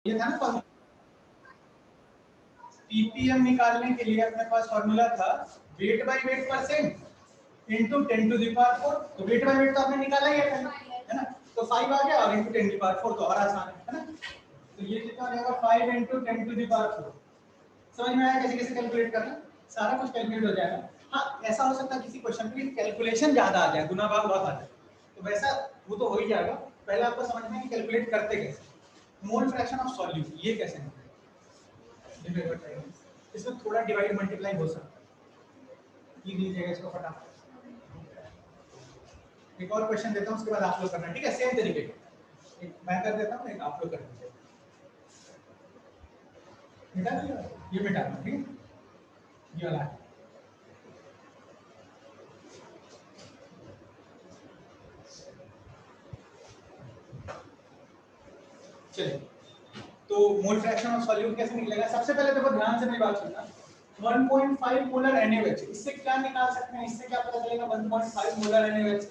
ये था ना पीपीएम निकालने के लिए अपने पास फॉर्मूला था weight by weight percent into 10 to the power 4। तो वेट बाय वेट तो आपने निकाला ही है ना, तो 5 आ गया और इनटू 10 टू द पावर 4 तो और आसान है ना। तो ये कितना हो जाएगा 5 इनटू 10 टू द पावर 4। समझ में आया कैसे कैसे कैलकुलेट करना, सारा कुछ कैलकुलेट हो जाएगा। हाँ ऐसा हो सकता है किसी क्वेश्चन में कैलकुलेशन ज्यादा आ जाए, गुना भाग बहुत आ जाए, तो वैसा वो तो हो ही जाएगा। पहले आपको समझना है कि कैलकुलेट करते कैसे। मोल फ्रैक्शन ऑफ सॉल्यूट ये कैसे है, इसमें थोड़ा डिवाइड मल्टीप्लाई हो सकता है, लिख लीजिएगा इसको फटाफट। एक और क्वेश्चन देता हूँ उसके बाद आप लोग करना, ठीक है सेम तरीके का। एक मैं कर देता हूँ, एक आप लोग कर दीजिए। मिटा दिया, ये मिटा दो, ठीक है ये वाला है। चलिए तो मोल फ्रैक्शन ऑफ सॉल्यूट कैसे निकलेगा। सबसे पहले देखो ध्यान से मेरी बात सुनना, 1.5 मोलर NaOH, इससे क्या निकाल सकते हैं, इससे क्या पता चलेगा 1.5 मोलर NaOH।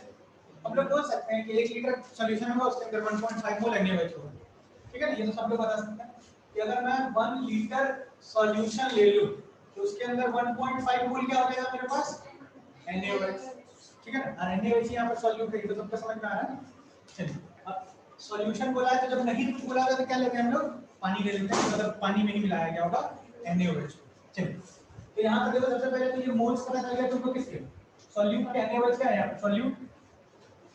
हम लोग बोल सकते हैं कि 1 लीटर सॉल्यूशन होगा उसके अंदर 1.5 मोल NaOH होगा, ठीक है ना, ये तो सब लोग बता सकते हैं कि अगर मैं 1 लीटर सॉल्यूशन ले लूं तो उसके अंदर 1.5 मोल क्या हो जाएगा मेरे पास NaOH, ठीक है ना। और NaOH यहाँ पर सॉल्यूट है, तो सबको समझ में आ रहा है। चलिए अब सॉल्यूशन बोला है तो जब नहीं कुछ बोला तो क्या लेते हैं हम लोग, पानी ले लेते हैं, मतलब पानी में ही मिलाया गया होगा NaOH। चलिए तो यहाँ पर देखो सबसे पहले तो ये मोल्स पता चल गया तुमको किसके, सॉल्यूट के NaOH क्या है यहाँ पर सॉल्यूट।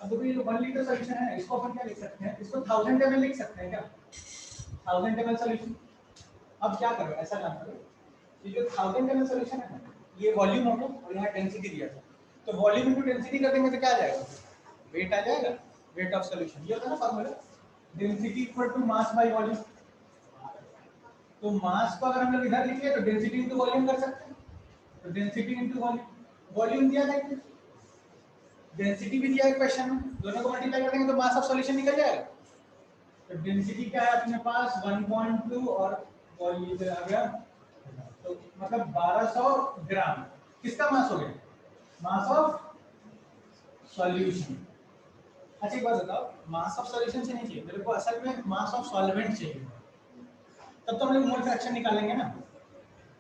अब देखो ये 1 लीटर सॉल्यूशन है, इसको अपन क्या लिख सकते हैं, इसको 1000 ml लिख सकते हैं क्या, 1000 ml सॉल्यूशन। अब क्या करो ऐसा काम करो, ये जो 1000 ml सॉल्यूशन है ना, ये वॉल्यूम हो गया और यहाँ डेंसिटी दिया था, तो वॉल्यूम इनटू डेंसिटी कर देंगे तो क्या आ जाएगा, वेट आ जाएगा, वेट ऑफ सॉल्यूशन। ये होता है ना formula, density equal to mass by volume. तो मास को अगर हम लोग इधर लिखे तो डेंसिटी इनटू वॉल्यूम कर सकते हैं, तो डेंसिटी इनटू वॉल्यूम, वॉल्यूम दिया था, डेंसिटी भी दिया है क्वेश्चन में, दोनों को मल्टीप्लाई कर देंगे तो मास ऑफ सॉल्यूशन निकल जाएगा। तो डेंसिटी क्या है अपने पास 1.2 और वॉल्यूम इधर आ गया, तो मतलब 1200 ग्राम किसका मास हो गया, मास ऑफ सॉल्यूशन। अच्छा एक बात बताओ, मास ऑफ सॉल्यूशन से नहीं चाहिए मेरे को, असल में मास ऑफ सॉल्वेंट चाहिए, तब तो हम लोग मोल फ्रैक्शन निकालेंगे ना।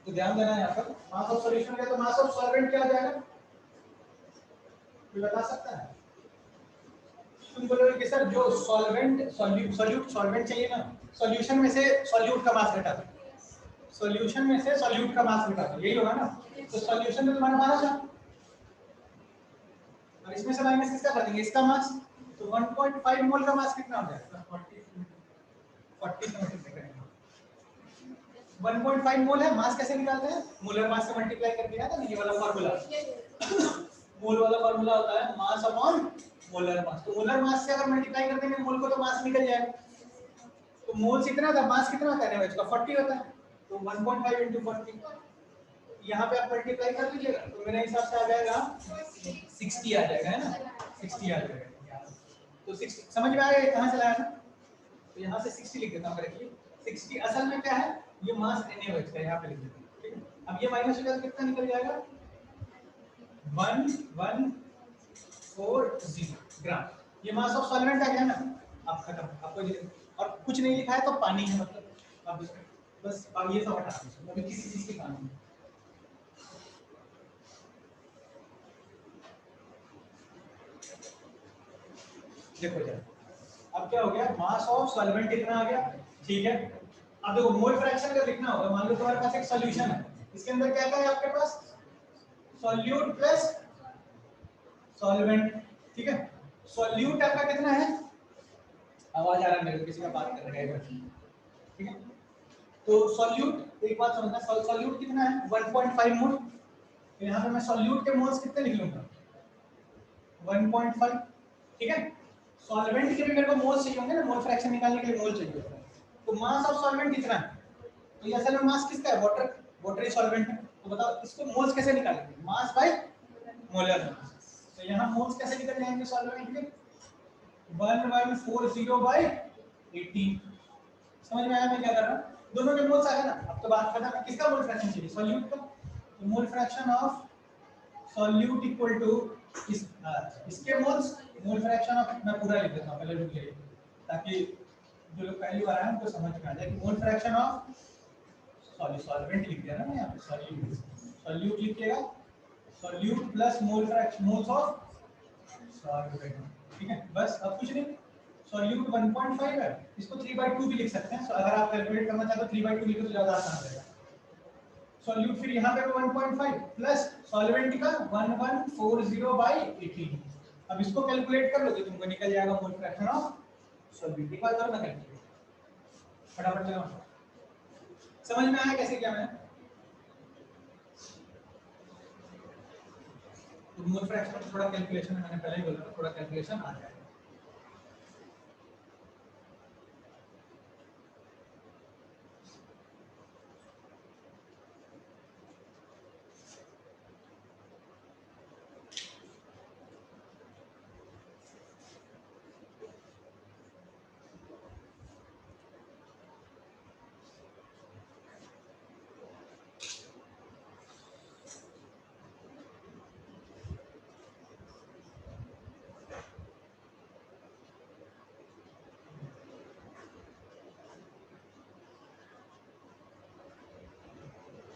तो ध्यान देना यहाँ पर मास ऑफ सॉल्यूशन का, तो मास ऑफ सॉल्वेंट क्या हो जाएगा, कोई बता सकता है। तुम बोलोगे कि सर जो सॉल्वेंट सॉल्यूट सॉल्वेंट चाहिए ना, सॉल्यूशन में से सॉल्यूट का मास घटा दो, सॉल्यूशन में से सॉल्यूट का मास घटा दो, यही होगा ना। तो सॉल्यूशन में तुम्हारा मास है और इसमें से माइनस किसका कर देंगे, इसका मास। तो 1.5 मोल का मास कितना हो जाएगा, 40 से मल्टीप्लाई करेंगे, 1.5 मोल है, मास कैसे निकालते हैं, मोलर मास से मल्टीप्लाई करके आता है, ये वाला फार्मूला मोल वाला फार्मूला होता है मास अपॉन मोलर मास। तो मोलर मास से अगर मल्टीप्लाई कर देंगे मोल को तो मास निकल जाएगा। तो मोल्स इतना था, मास कितना था NaOH का 40 होता है, तो 1.5 into 40, यहाँ पे आप मल्टीप्लाई कर लीजिएगा तो मेरे हिसाब से आ जाएगा 60 आ जाएगा, है ना 60 आ जाएगा। तो 60 समझ में आया कहाँ से लाया ना, तो यहाँ से 60 लिख देता हूँ, रखिए 60 असल में क्या है, ये मास NaOH का यहाँ पे लिख देता हूँ, ठीक है। अब ये माइनस हो जाएगा कितना निकल जाएगा 1140 ग्राम, ये मास ऑफ सॉल्वेंट आ गया ना। आप खत्म, आपको और कुछ नहीं लिखा है तो पानी है, मतलब अब बस अब ये सब हटा दीजिए, अभी किसी चीज की काम नहीं। देखो जरा अब क्या हो गया, मास ऑफ सॉल्वेंट कितना आ गया, ठीक है। अब देखो मोल फ्रैक्शन अगर लिखना होगा, मान लो तुम्हारे पास एक सॉल्यूशन है, इसके अंदर क्या क्या है आपके पास, सॉल्यूट प्लस सॉल्वेंट, ठीक है। सॉल्यूट आपका कितना है, आवाज आ रहा है मेरे को, किसी का बात कर रहा है, ठीक है। तो सॉल्यूट एक बात समझना, सॉल्यूट कितना है 1.5 मोल, तो यहाँ पे मैं सॉल्यूट के मोल्स कितने लिख लूंगा 1.5, ठीक है। सॉल्वेंट के भी मेरे को मोल्स चाहिए होंगे ना, मोल फ्रैक्शन निकालने के लिए मोल चाहिए होता है। तो मास ऑफ सॉल्वेंट कितना है, तो ये असल में मास किसका है, वाटर, वाटरी सॉल्वेंट है। तो बताओ इसको मोल्स कैसे निकालेंगे, मास बाय मोलर मास। तो यहाँ मोल्स कैसे निकल जाएंगे सॉल्वेंट के, 1140 बाय 18। समझ में आया मैं क्या कर रहा हूँ, दोनों के मोल्स आ गए ना। अब तो बात खत्म है, किसका मोल फ्रैक्शन चाहिए, सॉल्यूट का। तो mole fraction of solute equal to इसके मोल्स, मोल फ्रैक्शन ऑफ, मैं पूरा लिख देता हूँ पहले, रुक जाइए ताकि जो लोग पहली बार आए उनको समझ में आ जाए कि मोल फ्रैक्शन ऑफ सॉल्वेंट लिख दिया ना मैं यहाँ पे, सॉल्यूट लिखिएगा, solute plus mole fraction, moles of solvent, ठीक है बस, अब कुछ नहीं। सॉल्यूट 1.5 है, इसको 3/2 भी लिख सकते हैं, अगर आप कैलकुलेट करना चाहते हो 3/2 लिखो तो ज्यादा आसान रहेगा। सॉल्यूट फिर यहाँ पे 1.5 प्लस सॉल्वेंट का 1140/18, अब इसको कैलकुलेट कर लो तो तुमको निकल जाएगा मोल फ्रैक्शन ऑफ सॉल्वेंट। एक बार करो ना कैलकुलेट फटाफट लगाओ। समझ में आया कैसे क्या मैं, तो मोल फ्रैक्शन थोड़ा कैलकुलेशन मैंने पहले ही बोला, थोड़ा कैलकुलेशन आ जाएगा।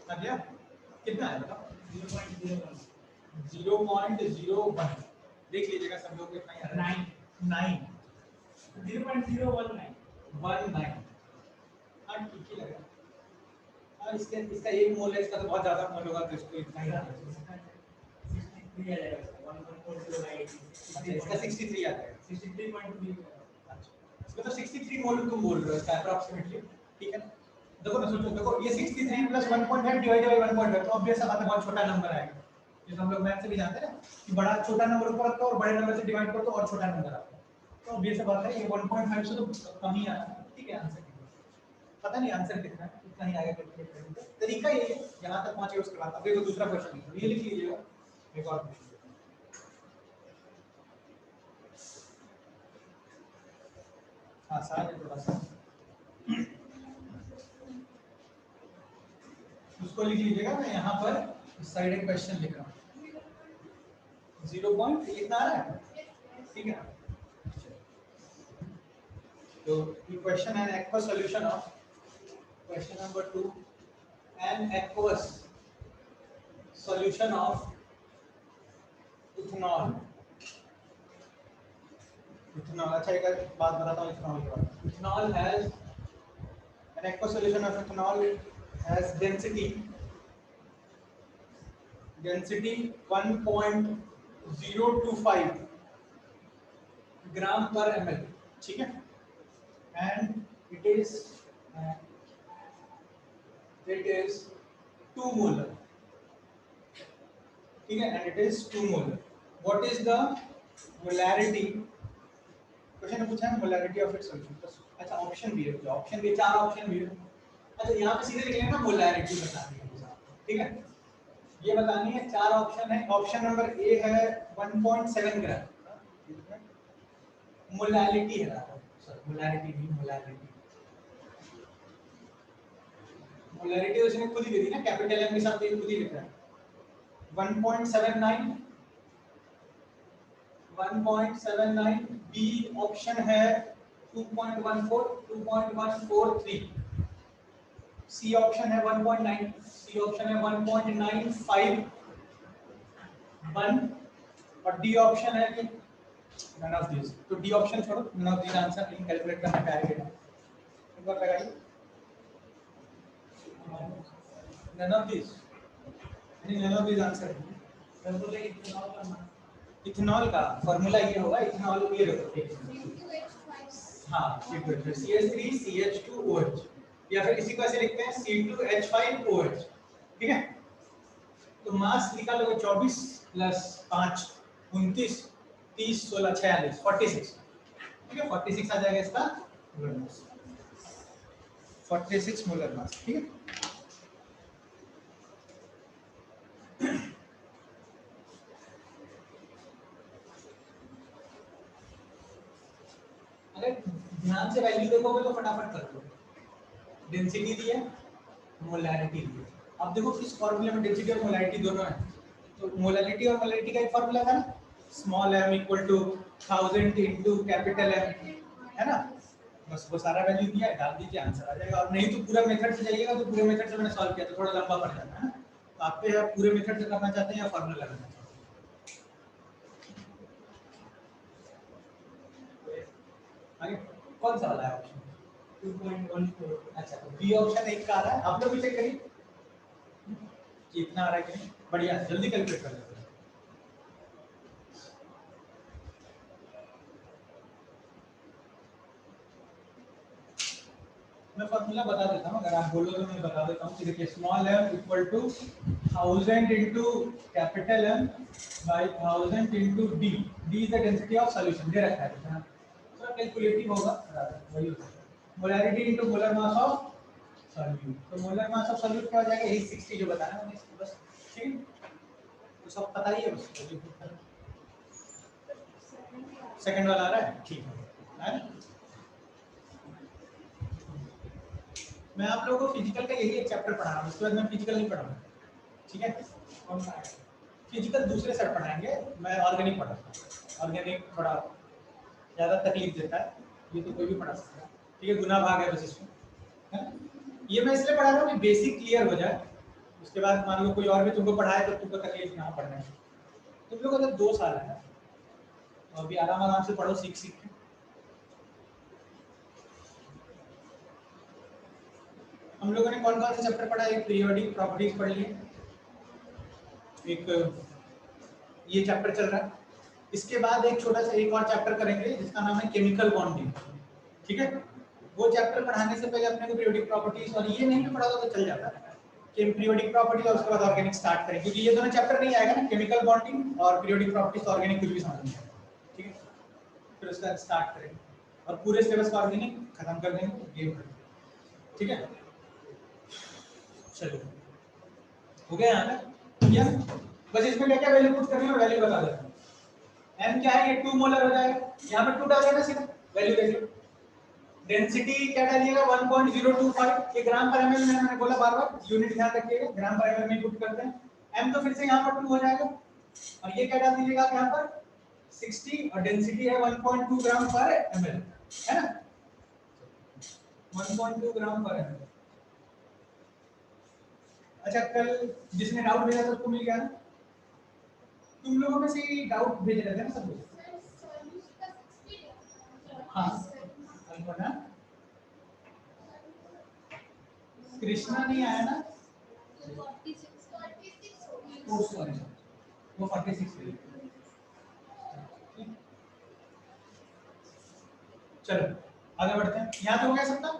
आ गया, कितना है बताओ? 0.01 देख लीजिएगा सब लोग, कितना ही आ रहा है? 9 0.019 हाँ ठीक ही लगा। हाँ इसका एक मोल है, इसका तो बहुत ज्यादा मोल होगा तो इसको इतना ही रहना चाहिए। इसका 63 आता है, 63.3। अच्छा इसका तो 63 मोल तुम बोल रहे हो इसका अप्रॉक्सीमेटली, ठीक है। देखो ना सोचो, देखो ये 63 प्लस 1.5 डिवाइडेड बाय 1.5 तो ऑब्वियस बात है बहुत छोटा नंबर आएगा। जैसे हम लोग मैथ से भी जानते हैं ना कि बड़ा छोटा नंबर ऊपर रखो और बड़े नंबर से डिवाइड करो तो और छोटा नंबर आता है, तो ऑब्वियस बात है ये 1.5 से तो कम ही आना है, ठीक है। आंसर पता नहीं आंसर कितना है, कितना ही आएगा कैलकुलेट करने का तरीका ये है, यहां तक पहुंचे उसके बाद अब देखो दूसरा क्वेश्चन ये लिख लीजिएगा। एक और क्वेश्चन, आसान है थोड़ा सा, उसको लिख लीजिएगा। मैं यहाँ पर इस साइड एक क्वेश्चन लिख रहा हूँ, 0 पॉइंट लिखना आ रहा है, ठीक है। तो ये क्वेश्चन है aqueous solution of, question number 2, an aqueous solution of ethanol. Ethanol, अच्छा एक बात बताता हूँ इथेनॉल के बारे में। Ethanol has an aqueous solution of ethanol has density 1.025 ग्राम पर ml, ठीक है। and it is 2 molar, ठीक है, and it is 2 molar. What is the molarity? Question पूछा है मोलैरिटी ऑफ इट्स सॉल्यूशन। अच्छा ऑप्शन भी है, ऑप्शन भी 4 ऑप्शन भी है। अच्छा यहाँ पे सीधे लिख लेना मोलैरिटी बतानी है, ठीक है। ये बतानी है, 4 ऑप्शन है। ऑप्शन नंबर ए है 1.7 ग्राम, मोलैरिटी है, सॉरी मोलैरिटी नहीं, मोलैरिटी। मोलैरिटी उसने खुद ही दे दी ना, कैपिटल एम के साथ ये खुद ही लिखा है। 1.79 1.79, बी ऑप्शन है 2.14 2.143, सी ऑप्शन है 1.9, सी ऑप्शन है 1.95 1, और डी ऑप्शन है कि नन ऑफ दिस। तो डी ऑप्शन छोड़ो, नन ऑफ दिस आंसर नहीं कैलकुलेट करना है आएगा। एक बार लगाइए, none of this, none of this answer है। इथेनॉल का फॉर्मूला ये होगा, इथेनॉल ये रखो, हाँ CH3 CH2OH, या फिर इसी को ऐसे लिखते हैं C2H5OH, ठीक है। तो मास निकालोगे 24 प्लस 5 29 30 16 46 46, ठीक है। 46 आ जाएगा इसका मोलर मास, 46 मोलर मास, ठीक है। अगर ध्यान से वैल्यू देखोगे तो फटाफट कर दो। डेंसिटी दी है, मोलैरिटी दी है। अब देखो इस फॉर्मूले में डेंसिटी और मोलैरिटी दोनों है, तो मोलैरिटी और मोलैरिटी का एक फॉर्मूला था ना, small m equal to 1000 into capital M, है ना। बस वो सारा वैल्यू दिया है, डाल दीजिए, आंसर आ जाएगा। और नहीं तो पूरा मेथड से जाइएगा, तो पूरे मेथड से मैंने सॉल्व किया तो थोड़ा लंबा पड़ जाता है ना। तो आप पे पूरे मेथड से करना चाहते हैं या फॉर्मूला लगाना चाहते हैं? आगे कौन सा वाला है ऑप्शन? 2.14। अच्छा, तो बी ऑप्शन एक का आ रहा है, आप लोग भी चेक करिए कि इतना आ रहा है कि नहीं। बढ़िया, जल्दी कैलकुलेट कर लेते हैं। मैं फॉर्मूला बता देता हूँ, अगर आप बोलो तो मैं बता देता हूँ कि देखिए small m equal to 1000 into capital M by 1000 into d। d is the density of solution, दे रखा है ना, थोड़ा कैलकुलेटिव होगा, वही होता है। Molarity into molar mass of solute, तो मोलर मास ऑफ सॉल्यूट क्या हो जाएगा, 860 जो बताया मैंने इसको, बस ठीक है। तो सब पता ही है, बस सेकंड वाला आ रहा है, ठीक है। मैं आप लोगों को फिजिकल का यही एक चैप्टर पढ़ा रहा हूँ, उसके बाद मैं फिजिकल नहीं पढ़ाऊंगा, ठीक है। कौन सा है? फिजिकल दूसरे सर पढ़ाएंगे, मैं ऑर्गेनिक पढ़ाऊंगा। ऑर्गेनिक थोड़ा ज़्यादा तकलीफ देता है, ये तो कोई भी पढ़ा सकता है, ठीक है, गुना भाग है बस इसमें, है ना। ये मैं इसलिए पढ़ा रहा हूँ कि बेसिक क्लियर हो जाए, उसके बाद मान लो कोई और भी तुमको पढ़ाए तो तुमको तकलीफ ना पड़ने। तुम लोग अगर 2 साल है तो अभी आराम आराम से पढ़ो, सीख सीख के। हम लोगों ने कौन कौन से चैप्टर पढ़ा, एक पीरियोडिक प्रॉपर्टीज पढ़ लिए, एक ये चैप्टर चल रहा है, इसके बाद एक छोटा सा एक और चैप्टर करेंगे जिसका नाम है केमिकल बॉन्डिंग, ठीक है। वो चैप्टर पढ़ाने से पहले अपने को पीरियोडिक प्रॉपर्टीज, और ये नहीं भी पढ़ा होगा तो चल जाता है कि पीरियोडिक प्रॉपर्टीज, और उसके बाद ऑर्गेनिक स्टार्ट करेंगे, क्योंकि ये दोनों चैप्टर नहीं आएगा ना, केमिकल बॉन्डिंग और पीरियोडिक प्रॉपर्टीज, तो ऑर्गेनिक कुछ भी समझ नहीं आएगा, ठीक है। फिर उसका स्टार्ट करेंगे और पूरे सिलेबस का ऑर्गेनिक खत्म कर देंगे, गेम कर देंगे, ठीक है। चलो हो गया यहाँ पे, या बस इसमें क्या क्या वैल्यू पुट करनी है, वैल्यू बता देता हूँ। m क्या है, ये 2 मोलर हो जाएगा, यहाँ पे 2 डालिएगा सीधा, वैल्यू देखिए। डेंसिटी क्या डालिएगा, 1.025, ये ग्राम पर ml में, मैंने बोला बार बार यूनिट ध्यान रखिएगा, ग्राम पर ml में पुट करते हैं। m तो फिर से यहाँ पर 2 हो जाएगा, और ये क्या डाल दीजिएगा आप यहाँ पर 60, और डेंसिटी है 1.2 ग्राम पर ml, है ना, 1.2 ग्राम पर ml। अच्छा, कल जिसने डाउट भेजा था उसको मिल गया ना, तुम लोगों में से ही डाउट भेज रहे थे ना सब लोग? हाँ, अल्पना कृष्णा नहीं आया ना, वो 46 है। चलो आगे बढ़ते हैं, यहाँ तो हो गया सबका।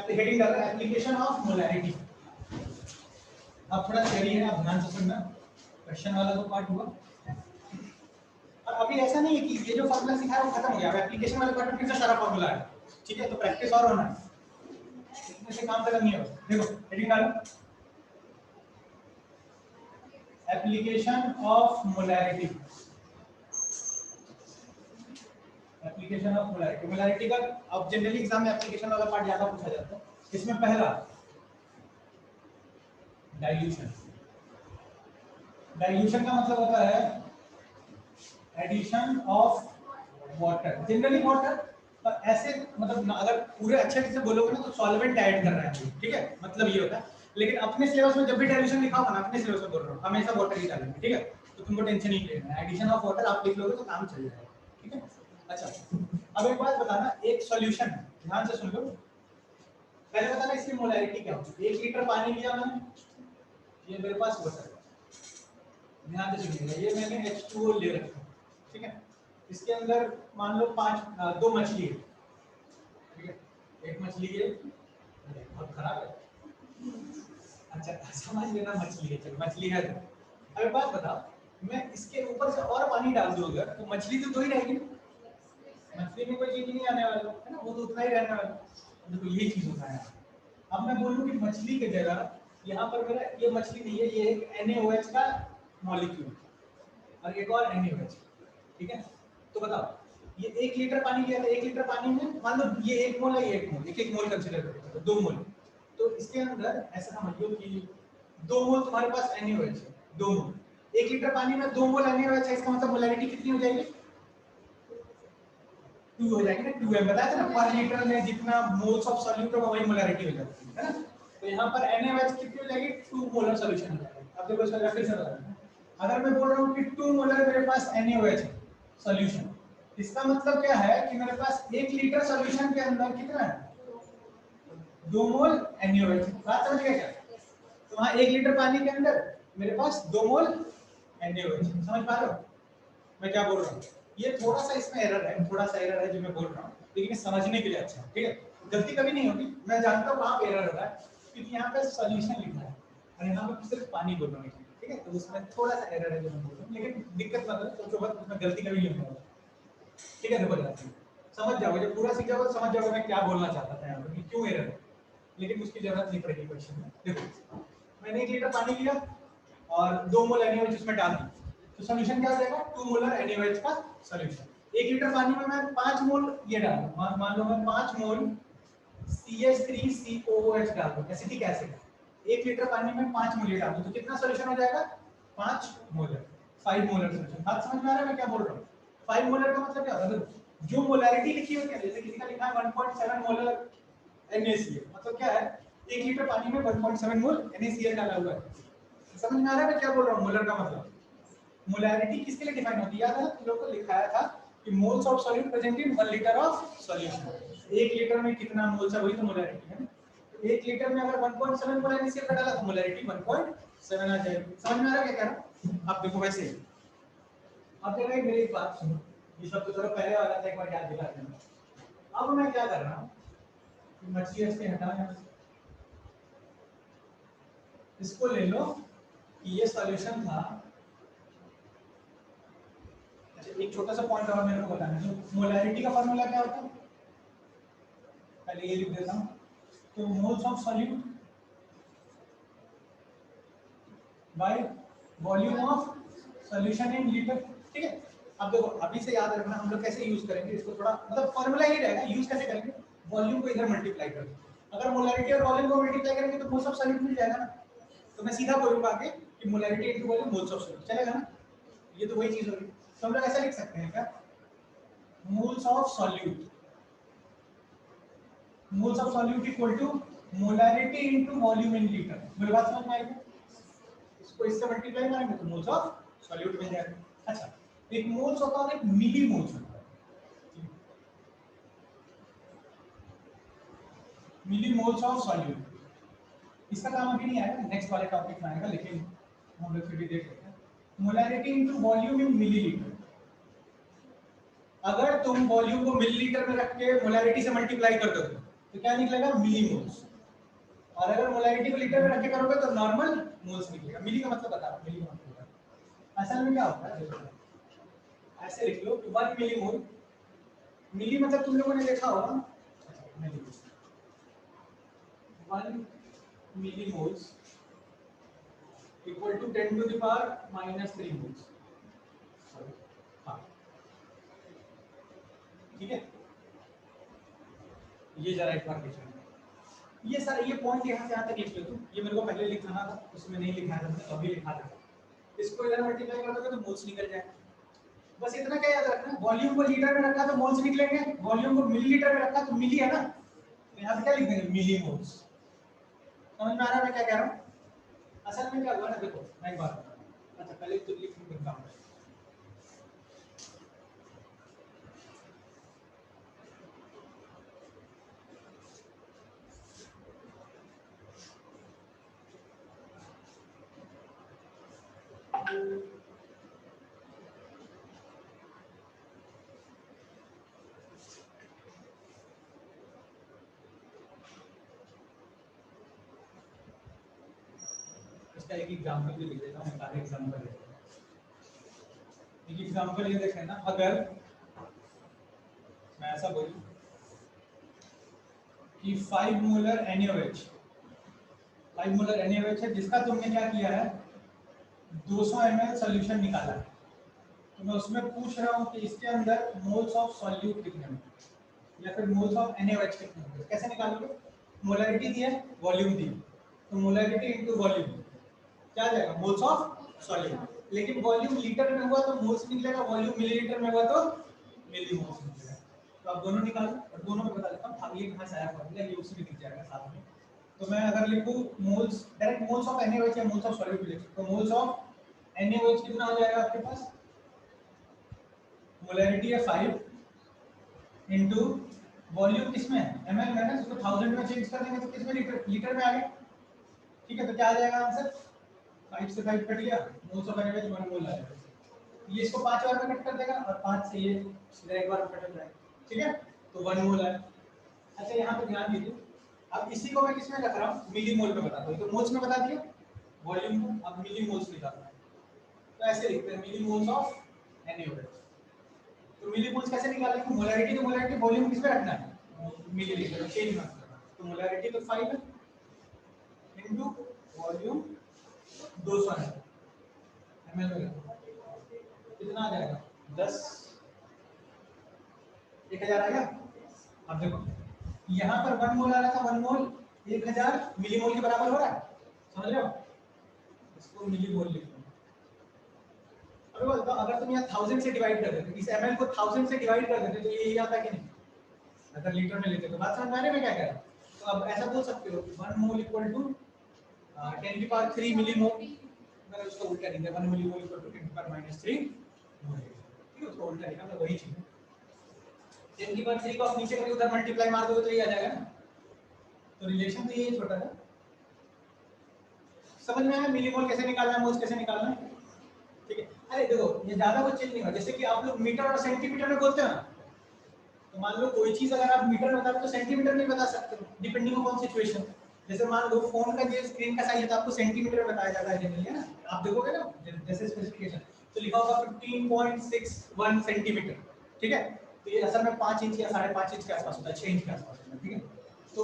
हेडिंग डाला एप्लीकेशन ऑफ मोलैरिटी। अब थोड़ा थ्योरी है, आप ध्यान से सुनना, क्वेश्चन वाला तो पार्ट हुआ। और अभी ऐसा नहीं है कि ये जो फॉर्मूला सिखाया वो खत्म हो गया, अब एप्लीकेशन वाले पार्ट में फिर से सारा फॉर्मूला है, ठीक है। तो प्रैक्टिस और होना है, इसमें से काम खत्म नहीं होगा। देखो हेडिंग डालो, application of molarity. Application of molarity, molarity का अब जनरली एग्जाम में एप्लीकेशन वाला पार्ट ज्यादा पूछा जाता है। इसमें पहला डाइल्यूशन। डाइल्यूशन का मतलब होता है addition of water, generally water, पर ऐसे मतलब अगर पूरे अच्छे से बोलोगे ना तो सॉल्वेंट ऐड कर रहे हैं, ठीक है, मतलब ये होता है। लेकिन अपने सिलेबस में जब भी डाइल्यूशन लिखा होगा ना, अपने सिलेबस में बोल रहा हूँ, हमेशा वाटर ही डालेंगे, ठीक है। तो तुमको टेंशन नहीं लेना है, एडिशन ऑफ वाटर आप लिख लोगे तो काम चल जाएगा, ठीक है। अच्छा, अब एक बात बताना, एक सॉल्यूशन है, ध्यान से सुन लो, पहले बताना इसकी मोलैरिटी क्या होगी। 1 लीटर पानी लिया मैंने, ये मेरे पास वाटर, ध्यान से सुनिएगा, ये मैंने H2O ले रखा है, ठीक है। इसके अंदर मान लो 2 मछली है, ठीक है, एक मछली है, बहुत खराब है, अच्छा समझ लेना मछली है, चलो मछली है। अब एक बात बताओ, मैं इसके ऊपर से और पानी डाल दूं अगर, तो मछली तो 2 ही रहेगी, मछली में कोई चीज नहीं आने वाला है ना, वो तो उतना ही रहने वाला है। तो यही चीज होता है। अब मैं बोलूं कि मछली की जगह यहाँ पर मेरा ये मछली नहीं है, ये एक NaOH का मॉलिक्यूल और एक और NaOH, ठीक है। तो बताओ, ये 1 लीटर पानी लिया था, 1 लीटर पानी में मान लो ये 1 मोल है, ये 1 मोल, 1 मोल कंसीडर करो, 2 मोल। तो इसके अंदर ऐसा समझ लो कि 2 मोल तुम्हारे पास NaOH है, 2 मोल। 1 लीटर पानी में 2 मोल NaOH है, इसका मतलब मोलैरिटी कितनी हो जाएगी? 2 हो जाएगी ना, 2m बताया था ना, पर लीटर में जितना मोल्स ऑफ सॉल्यूट होगा वही मोलैरिटी हो जाती है ना। तो यहाँ पर NaOH कितनी हो जाएगी? 2 मोलर सॉल्यूशन हो जाएगा। अब देखो इसका फिर से बताना, अगर मैं बोल रहा हूँ कि 2 मोलर मेरे पास NaOH है सॉल्यूशन, इसका मतलब क्या है कि मेरे पास 1 लीटर सॉल्यूशन के अंदर कितना है? 2 मोल NaOH। बात समझ गए क्या? तो वहाँ 1 लीटर पानी के अंदर मेरे पास 2 मोल NaOH। समझ पा रहे हो मैं क्या बोल रहा हूँ? ये थोड़ा सा इसमें एरर है, थोड़ा सा एरर है जो मैं बोल रहा हूँ, लेकिन समझने के लिए अच्छा है, ठीक है। गलती कभी नहीं होगी, मैं जानता हूँ कहाँ पे एरर हो रहा है, क्योंकि यहाँ पे सॉल्यूशन लिखा है और यहाँ पे सिर्फ पानी बोल रहा हूँ, ठीक है। तो उसमें थोड़ा सा एरर है जो मैं बोल रहा हूँ, लेकिन दिक्कत मत है, तो उसमें गलती कभी नहीं होगा, ठीक है। देखो जाती समझ जाओगे, जब पूरा सीख जाओगे समझ जाओगे मैं क्या बोलना चाहता था यहाँ पर, क्यों एरर है, लेकिन उसकी जरूरत नहीं पड़ेगी क्वेश्चन में। देखो मैंने 1 लीटर पानी लिया और 2 मोल NaOH उसमें डाल दी, तो सॉल्यूशन क्या हो जाएगा? 2 मोलर NaOH का सॉल्यूशन। 1 लीटर पानी में मैं 5 मोल ये डाल दूं, मान लो मैं 5 मोल CH3COOH डाल दूं, एसिटिक एसिड। 1 लीटर पानी में 5 मोल ये डाल दूं, तो कितना सॉल्यूशन हो जाएगा? 5 मोलर, 5 मोलर सॉल्यूशन। बात समझ में आ रहा है मैं क्या बोल रहा हूँ? 5 मोलर का मतलब क्या होता है? जो मोलैरिटी लिखी होती है, जैसे किसी का लिखा है 1.7 मोलर NaCl, मतलब क्या है? 1 लीटर पानी में 1.7 मोल NaCl डाला हुआ है। समझ में आ रहा है मैं क्या बोल रहा हूँ? मोलर का मतलब मोलैरिटी किसके लिए डिफाइन होती है? याद है तुम लोग को लिखाया था कि moles of solute present in 1 litre of solution. 1 litre में कितना मोल्स है वही तो मोलैरिटी है ना। तो 1 लीटर में अगर 1.7 मोल NaCl का डाला तो मोलैरिटी 1.7 आ जाएगी। समझ में आ रहा है क्या कह रहा हूं? अब देखो वैसे अब देखो मेरी एक बात सुनो, ये सब तो चलो पहले वाला था, एक बार याद दिला देना। अब मैं क्या कर रहा हूं, मछली इसके हटाना, इसको ले लो कि ये सॉल्यूशन था। एक छोटा सा पॉइंट और मेरे को बताना है, तो मोलैरिटी का फार्मूला क्या होता है? पहले ये लिख देता हूं, तो moles of solute by volume of solution in litre, ठीक है। अब देखो अभी से याद रखना हम लोग कैसे यूज करेंगे इसको, थोड़ा मतलब फार्मूला ही रहेगा, यूज कैसे करेंगे? वॉल्यूम को इधर मल्टीप्लाई करेंगे, अगर मोलैरिटी और वॉल्यूम को मल्टीप्लाई करेंगे तो मोल्स ऑफ सॉल्यूट मिल जाएगा ना। तो मैं सीधा बोलूंगा आगे कि molarity into volume moles of solute, चलेगा ना? ये तो वही चीज होगी। तो हम लोग ऐसा लिख सकते हैं क्या? Moles of solute, moles of solute equal to molarity into volume in litre. मेरी बात समझ में आएगी? इसको इससे मल्टीप्लाई करेंगे तो मोल्स ऑफ सॉल्यूट मिल जाएगा। अच्छा, एक मोल्स होता है और एक मिली मोल्स होता है। मिली मोल्स ऑफ सॉल्यूट, इसका काम अभी नहीं आएगा, नेक्स्ट वाले टॉपिक में आएगा, लेकिन हम लोग फिर भी देख लेते हैं। मोलैरिटी इनटू वॉल्यूम इन मिलीलीटर, अगर तुम वॉल्यूम को मिलीलीटर में रख के मोलैरिटी से मल्टीप्लाई कर दोगे तो क्या निकलेगा? मिलीमोल्स। और अगर मोलैरिटी को लीटर में रख के करोगे तो नॉर्मल मोल्स निकलेगा। मिली का मतलब बता रहा हूं, मिली का मतलब असल में क्या होता है, ऐसे लिख लो कि 1 मिली मोल, मिली मतलब तुम लोगों ने देखा होगा, मैं लिख दूं 1 milli moles equal to 10 to the power -3 moles. हाँ ठीक है, ये जरा एक बार देखो, ये सारे ये पॉइंट यहाँ से यहाँ तक लिख लो तुम, ये मेरे को पहले लिखाना था, उसमें नहीं लिखा था, मैंने अभी लिखा था। इसको इधर मल्टीप्लाई कर दोगे तो मोल्स निकल जाएंगे। बस इतना क्या याद रखना, वॉल्यूम को लीटर में रखा तो मोल्स निकलेंगे, वॉल्यूम को मिलीलीटर में रखा तो मिली है ना, तो यहाँ पे क्या लिख देंगे? मिली मोल्स। समझ में आ रहा है मैं क्या कह रहा हूँ? असल में क्या हुआ ना, देखो मैं एक बात बताता हूँ। अच्छा पहले तो लिख देता हूँ, इसका एक एग्जांपल भी लिख देता हूँ, मैं सारे एग्जांपल लेता हूँ। एक एग्जांपल ये देखें ना, अगर मैं ऐसा बोलूं कि 5 मोलर NaOH, 5 मोलर NaOH है, जिसका तुमने क्या किया है 200 ml सॉल्यूशन निकाला है, तो मैं उसमें पूछ रहा हूँ कि इसके अंदर मोल्स ऑफ सॉल्यूट कितने होंगे या फिर मोल्स ऑफ NaOH कितने होंगे। कैसे निकालोगे? मोलैरिटी दी है, वॉल्यूम दी है, तो मोलैरिटी इनटू वॉल्यूम, क्या आ जाएगा मोल्स ऑफ सॉल्यूट, लेकिन वॉल्यूम लीटर में हुआ तो मोल्स निकलेगा, वॉल्यूम मिलीलीटर में हुआ तो मिलीमोल्स निकलेगा। तो आप दोनों निकालो और दोनों में बता देता हूं अब ये कहां से आया फॉर्मूला, ये उसमें दिख जाएगा साथ में। तो मैं अगर लिखूं moles direct moles of NaOH या मोल्स ऑफ सॉल्यूट लिख तो मोल्स ऑफ NaOH कितना हो जाएगा आपके पास, मोलैरिटी है 5 इनटू वॉल्यूम किसमें है ml में ना, इसको 1000 में चेंज कर देंगे तो किसमें लीटर में आ गया। ठीक है, तो क्या आ जाएगा आंसर, 5 से 5 कट गया, मोल्स ऑफ NaOH 1 मोल आ जाएगा। ये इसको 5 बार में कट कर देगा और 5 से ये सीधा एक बार में कट हो जाएगा। ठीक है, तो 1 मोल है। अच्छा यहाँ पे ध्यान दीजिए, अब इसी को मैं किसमें रख रहा हूँ, मिलीमोल में बता दूँ, तो मोल्स में बता दिया वॉल्यूम को, अब मिलीमोल्स निकालना है तो ऐसे लिखते हैं मिलीमोल्स ऑफ NaOH। तो मिलीमोल्स कैसे निकालेंगे, मोलैरिटी तो मोलैरिटी, वॉल्यूम किस पे रखना है मिलीलीटर, चेंज मत करना। तो मोलैरिटी तो 5 है इनटू वॉल्यूम 200 है ml में, कितना आ जाएगा 10 1000 आ गया। अब देखो यहाँ पर 1 मोल आ रहा था, 1 मोल 1000 मिलीमोल के बराबर हो रहा है, समझ रहे हो, इसको मिलीमोल लिखो। अब अगर तुम यहाँ 1000 से डिवाइड कर देते, इस ml को 1000 से डिवाइड कर देते तो ये यही आता कि नहीं, अगर लीटर में लेते तो बात समझ में आ रही है मैं क्या कह रहा हूँ। तो अब ऐसा बोल सकते हो 1 मोल इक्वल टू 10 की पावर 3 मिलीमोल, मैंने उसको उल्टा लिख दिया 1 मिलीमोल इक्वल टू 10 की पावर -3 मोल। ठीक है, उसको उल्टा लिखा, मतलब वही चीज है। 10 की पावर 3 को आप नीचे करके उधर मल्टीप्लाई मार दोगे तो ये आ जाएगा ना, तो रिलेशन तो ये छोटा था। समझ में आया मिलीमोल कैसे निकालना है, मोल्स कैसे निकालना है। ठीक है, अरे देखो ये ज्यादा कुछ चेंज नहीं होगा, जैसे कि आप लोग मीटर और सेंटीमीटर में बोलते हो ना, तो मान लो कोई चीज अगर आप मीटर में बताओ तो सेंटीमीटर में बता सकते हो डिपेंडिंग अपॉन सिचुएशन। जैसे मान लो फोन का जो स्क्रीन का साइज है तो आपको सेंटीमीटर में बताया जाता है जनरली, है ना, आप देखोगे ना जैसे स्पेसिफिकेशन तो लिखा होगा 15.61 सेंटीमीटर। ठीक है, तो ये असल में 5 इंच या 5.5 इंच के आसपास होता है, 6 इंच के आसपास होता है। ठीक है, तो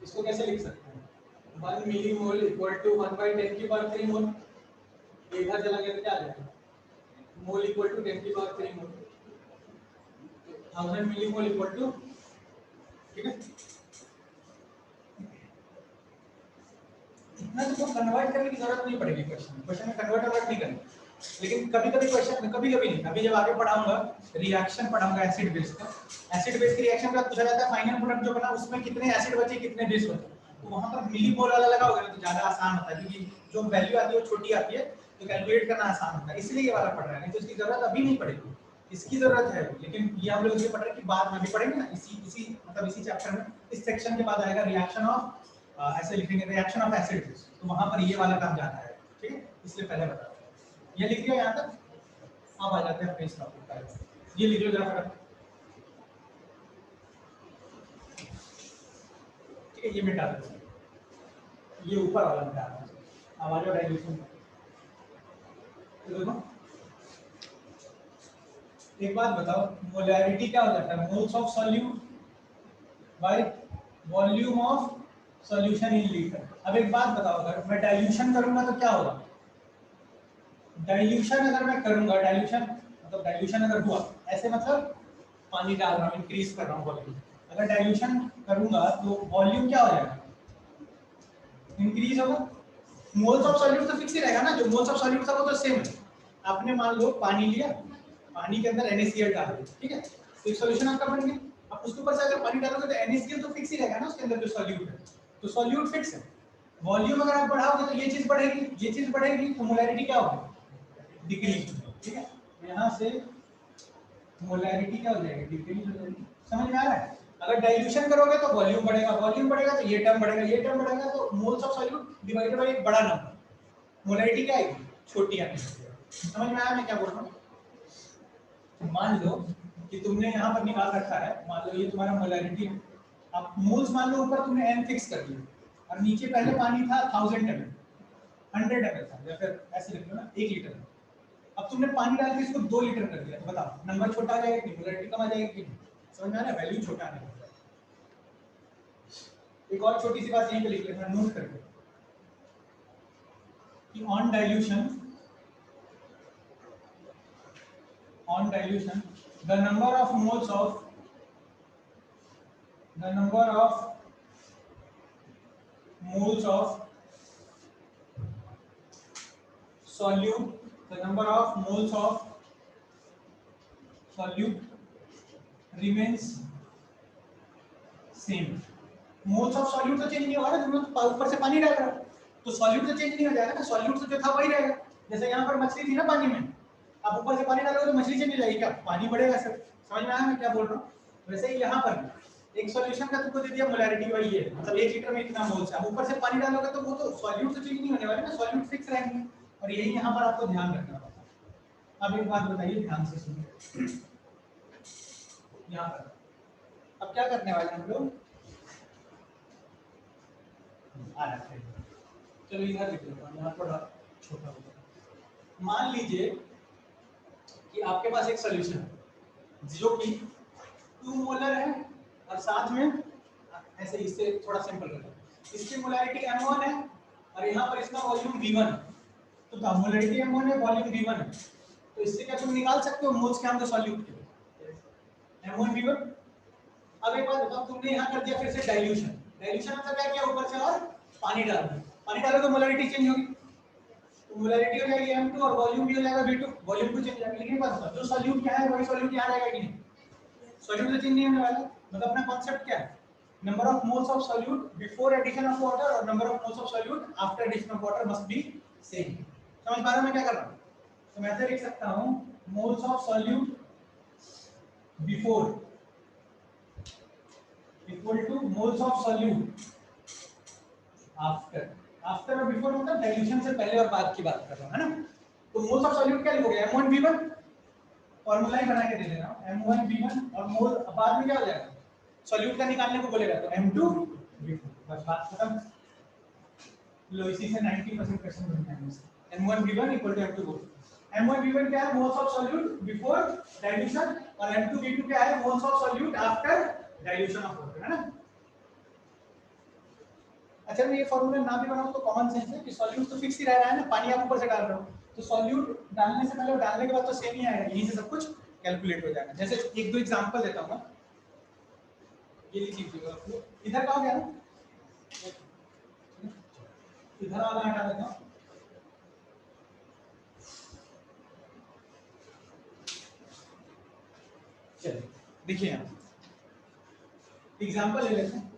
इसको कैसे लिख सकते हैं, 1 मिलीमोल इक्वल टू 1/10 की पावर 3 मोल, इधर चला गया तो क्या आ जाएगा, मोल इक्वल टू 10 की power 3 mole, 1000 millimole equal to, ठीक है, इतना तो कन्वर्ट करने की जरूरत नहीं पड़ेगी, क्वेश्चन में कन्वर्ट नहीं करना। लेकिन कभी-कभी क्वेश्चन में, कभी-कभी नहीं, अभी जब आगे पढ़ाऊंगा रिएक्शन पढ़ाऊंगा एसिड बेस का, एसिड बेस की रिएक्शन का पूछा जाता है फाइनल प्रोडक्ट जो बना उसमें कितने एसिड बचे कितने बेस बचे, तो वहां पर मिलीमोल वाला लगाओगे तो ज्यादा आसान होता है, क्योंकि जो वैल्यू आती है वो छोटी आती है तो कैलकुलेट करना आसान होता है, इसलिए ये वाला पढ़ रहा है, नहीं तो इसकी जरूरत अभी नहीं पड़ेगी, इसकी जरूरत है, लेकिन ये हम लोग ये पढ़ रहे हैं कि बाद में भी पढ़ेंगे ना, इसी मतलब इसी चैप्टर में इस सेक्शन के बाद आएगा रिएक्शन ऑफ, ऐसे लिखेंगे रिएक्शन ऑफ एसिड बेस, तो वहां पर ये वाला काम जाना है। ठीक है, इसलिए पहले बता ये लिख दिया यहाँ तक, अब आ जाते हैं अपने इस टॉपिक पर, ये लिख लो जरा फटाफट। ठीक है, ये मिटा दो, ये ऊपर वाला मिटा दो, हमारे डाइल्यूशन देखो। एक बात बताओ, मोलैरिटी क्या हो जाता है, moles of solute by volume of solution in litre. अब एक बात बताओ, अगर मैं डाइल्यूशन करूंगा तो क्या होगा, डाइल्यूशन अगर मैं करूंगा, डाइल्यूशन मतलब डाइल्यूशन अगर हुआ ऐसे मतलब पानी डाल रहा हूं, इंक्रीज कर रहा हूं वॉल्यूम, अगर डाइल्यूशन करूंगा तो वॉल्यूम क्या हो जाएगा, इंक्रीज होगा। मोल्स ऑफ सॉल्यूट तो फिक्स ही रहेगा ना, जो मोल्स ऑफ सॉल्यूट था वो तो सेम है। आपने मान लो पानी लिया, पानी के अंदर NaCl डाल दिया, ठीक है, तो एक सॉल्यूशन आपका बन गया। अब उसके ऊपर से अगर पानी डालोगे तो NaCl तो फिक्स ही रहेगा ना उसके अंदर जो सॉल्यूट है, तो सॉल्यूट फिक्स है। वॉल्यूम अगर आप बढ़ाओगे तो ये चीज बढ़ेगी, ये चीज बढ़ेगी, तो मोलैरिटी क्या होगी, डिक्रीज। ठीक है, यहाँ से मोलैरिटी क्या हो जाएगी, डिक्रीज हो जाएगी। समझ में आ रहा है, अगर डाइल्यूशन करोगे तो वॉल्यूम बढ़ेगा, वॉल्यूम बढ़ेगा तो ये टर्म बढ़ेगा, ये टर्म बढ़ेगा, तो moles of solute divided by एक बड़ा नंबर, मोलैरिटी क्या आएगी, छोटी आएगी। समझ में आया मैं क्या बोल रहा हूँ। मान लो कि तुमने यहाँ पर निकाल रखा है, मान लो ये तुम्हारा मोलैरिटी है, अब मोल्स मान लो ऊपर तुमने n फिक्स कर दिया और नीचे पहले पानी था 1000 ml, 100 ml था, या फिर ऐसे लिख लो ना 1 लीटर। अब तुमने पानी डाल के इसको 2 लीटर कर दिया, तो बताओ नंबर छोटा आ जाएगा कि मोलैरिटी कम आ जाएगी कि नहीं, समझ में आ रहा है, वैल्यू छोटा आने वाला है। एक और छोटी सी बात यहीं पे लिख लेना, नोट करके कि on dilution the number of moles of the number of moles of solute, the number of moles of solute remains same. Moles of solute तो चेंज नहीं होगा ना, तुम तो ऊपर से पानी डाल रहे हो तो सॉल्यूट तो चेंज नहीं हो जाएगा ना, सॉल्यूट तो जो था वही रहेगा। जैसे यहाँ पर मछली थी ना पानी में, आप ऊपर से पानी डालोगे तो मछली चेंज हो जाएगी क्या? पानी बढ़ेगा सर। समझ में आया मैं क्या बोल रहा हूँ? वैसे ही यहाँ पर एक सॉल्यूशन का तुमको दे दिया मोलैरिटी वही है, मतलब 1 लीटर में इतना मोल्स है, अब ऊपर से पानी डालोगे तो वो तो सॉल्यूट तो चेंज नहीं होने वाले ना, सॉल्यूट फिक्स रहेंगे। और यही यहाँ पर आपको ध्यान रखना होगा। अब एक बात बताइए ध्यान से सुनिए, यहाँ पर अब क्या करने वाले हम लोग, चलो इधर लिख लेता हूँ, यहाँ थोड़ा छोटा होगा। मान लीजिए कि आपके पास एक सॉल्यूशन है जो कि 2 मोलर है और साथ में ऐसे, इससे थोड़ा सिंपल करते हैं, इसकी मोलैरिटी m1 है और यहाँ पर इसका वॉल्यूम v1 है। तो मोलैरिटी m1 है, वॉल्यूम v1 है, तो इससे क्या तुम निकाल सकते हो मोल्स के हम सॉल्यूट के m1 v1। अब एक बात बताओ, तुमने यहाँ कर दिया फिर से डाइल्यूशन, डाइल्यूशन मतलब क्या किया, ऊपर से और पानी डाल दिया, पानी डालो तो मोलैरिटी चेंज होगी, तो मोलैरिटी हो जाएगी m2 और वॉल्यूम भी हो जाएगा v2, वॉल्यूम तो चेंज होगा, लेकिन बस जो सॉल्यूट क्या है वही सॉल्यूट यहाँ रहेगा कि नहीं, सॉल्यूट तो चेंज नहीं होने वाला। मतलब अपना कांसेप्ट क्या है, number of moles of solute before addition of water और number of moles of solute after addition of water must be same. समझ पा रहे हो मैं क्या कर रहा हूँ? तो मैं ऐसे लिख सकता हूँ moles of solute before equal two moles of solute after. After और बिफोर मतलब डाइल्यूशन से पहले और बाद की बात कर रहा हूं, है ना। तो मोल्स ऑफ सॉल्यूट क्या लिखोगे, m1 v1, फार्मूला ही बना के दे दे रहा हूं, m1 v1 और मोल बाद में क्या हो जाएगा, सॉल्यूट का निकालने को बोलेगा तो m2 v2, बस बात खत्म। लो इसी से 90% क्वेश्चन बनता है। m1 v1 m2 v2, m1 v1 क्या है, moles of solute before dilution, और m2 v2 क्या है, moles of solute after dilution of water, है ना। अच्छा मैं ये फार्मूला ना भी बनाऊं तो कॉमन सेंस है कि सॉल्यूट तो फिक्स ही रह रहा है ना, पानी आप ऊपर से डाल रहे हो तो सॉल्यूट डालने से पहले और डालने के बाद तो सेम ही आएगा, यहीं से सब कुछ कैलकुलेट हो जाएगा। जैसे एक दो एग्जांपल देता हूं, ये लिख लीजिएगा आपको, इधर का हो गया ना, इधर वाला हटा देता हूं, चलिए देखिए यहाँ एग्जांपल ले लेते हैं,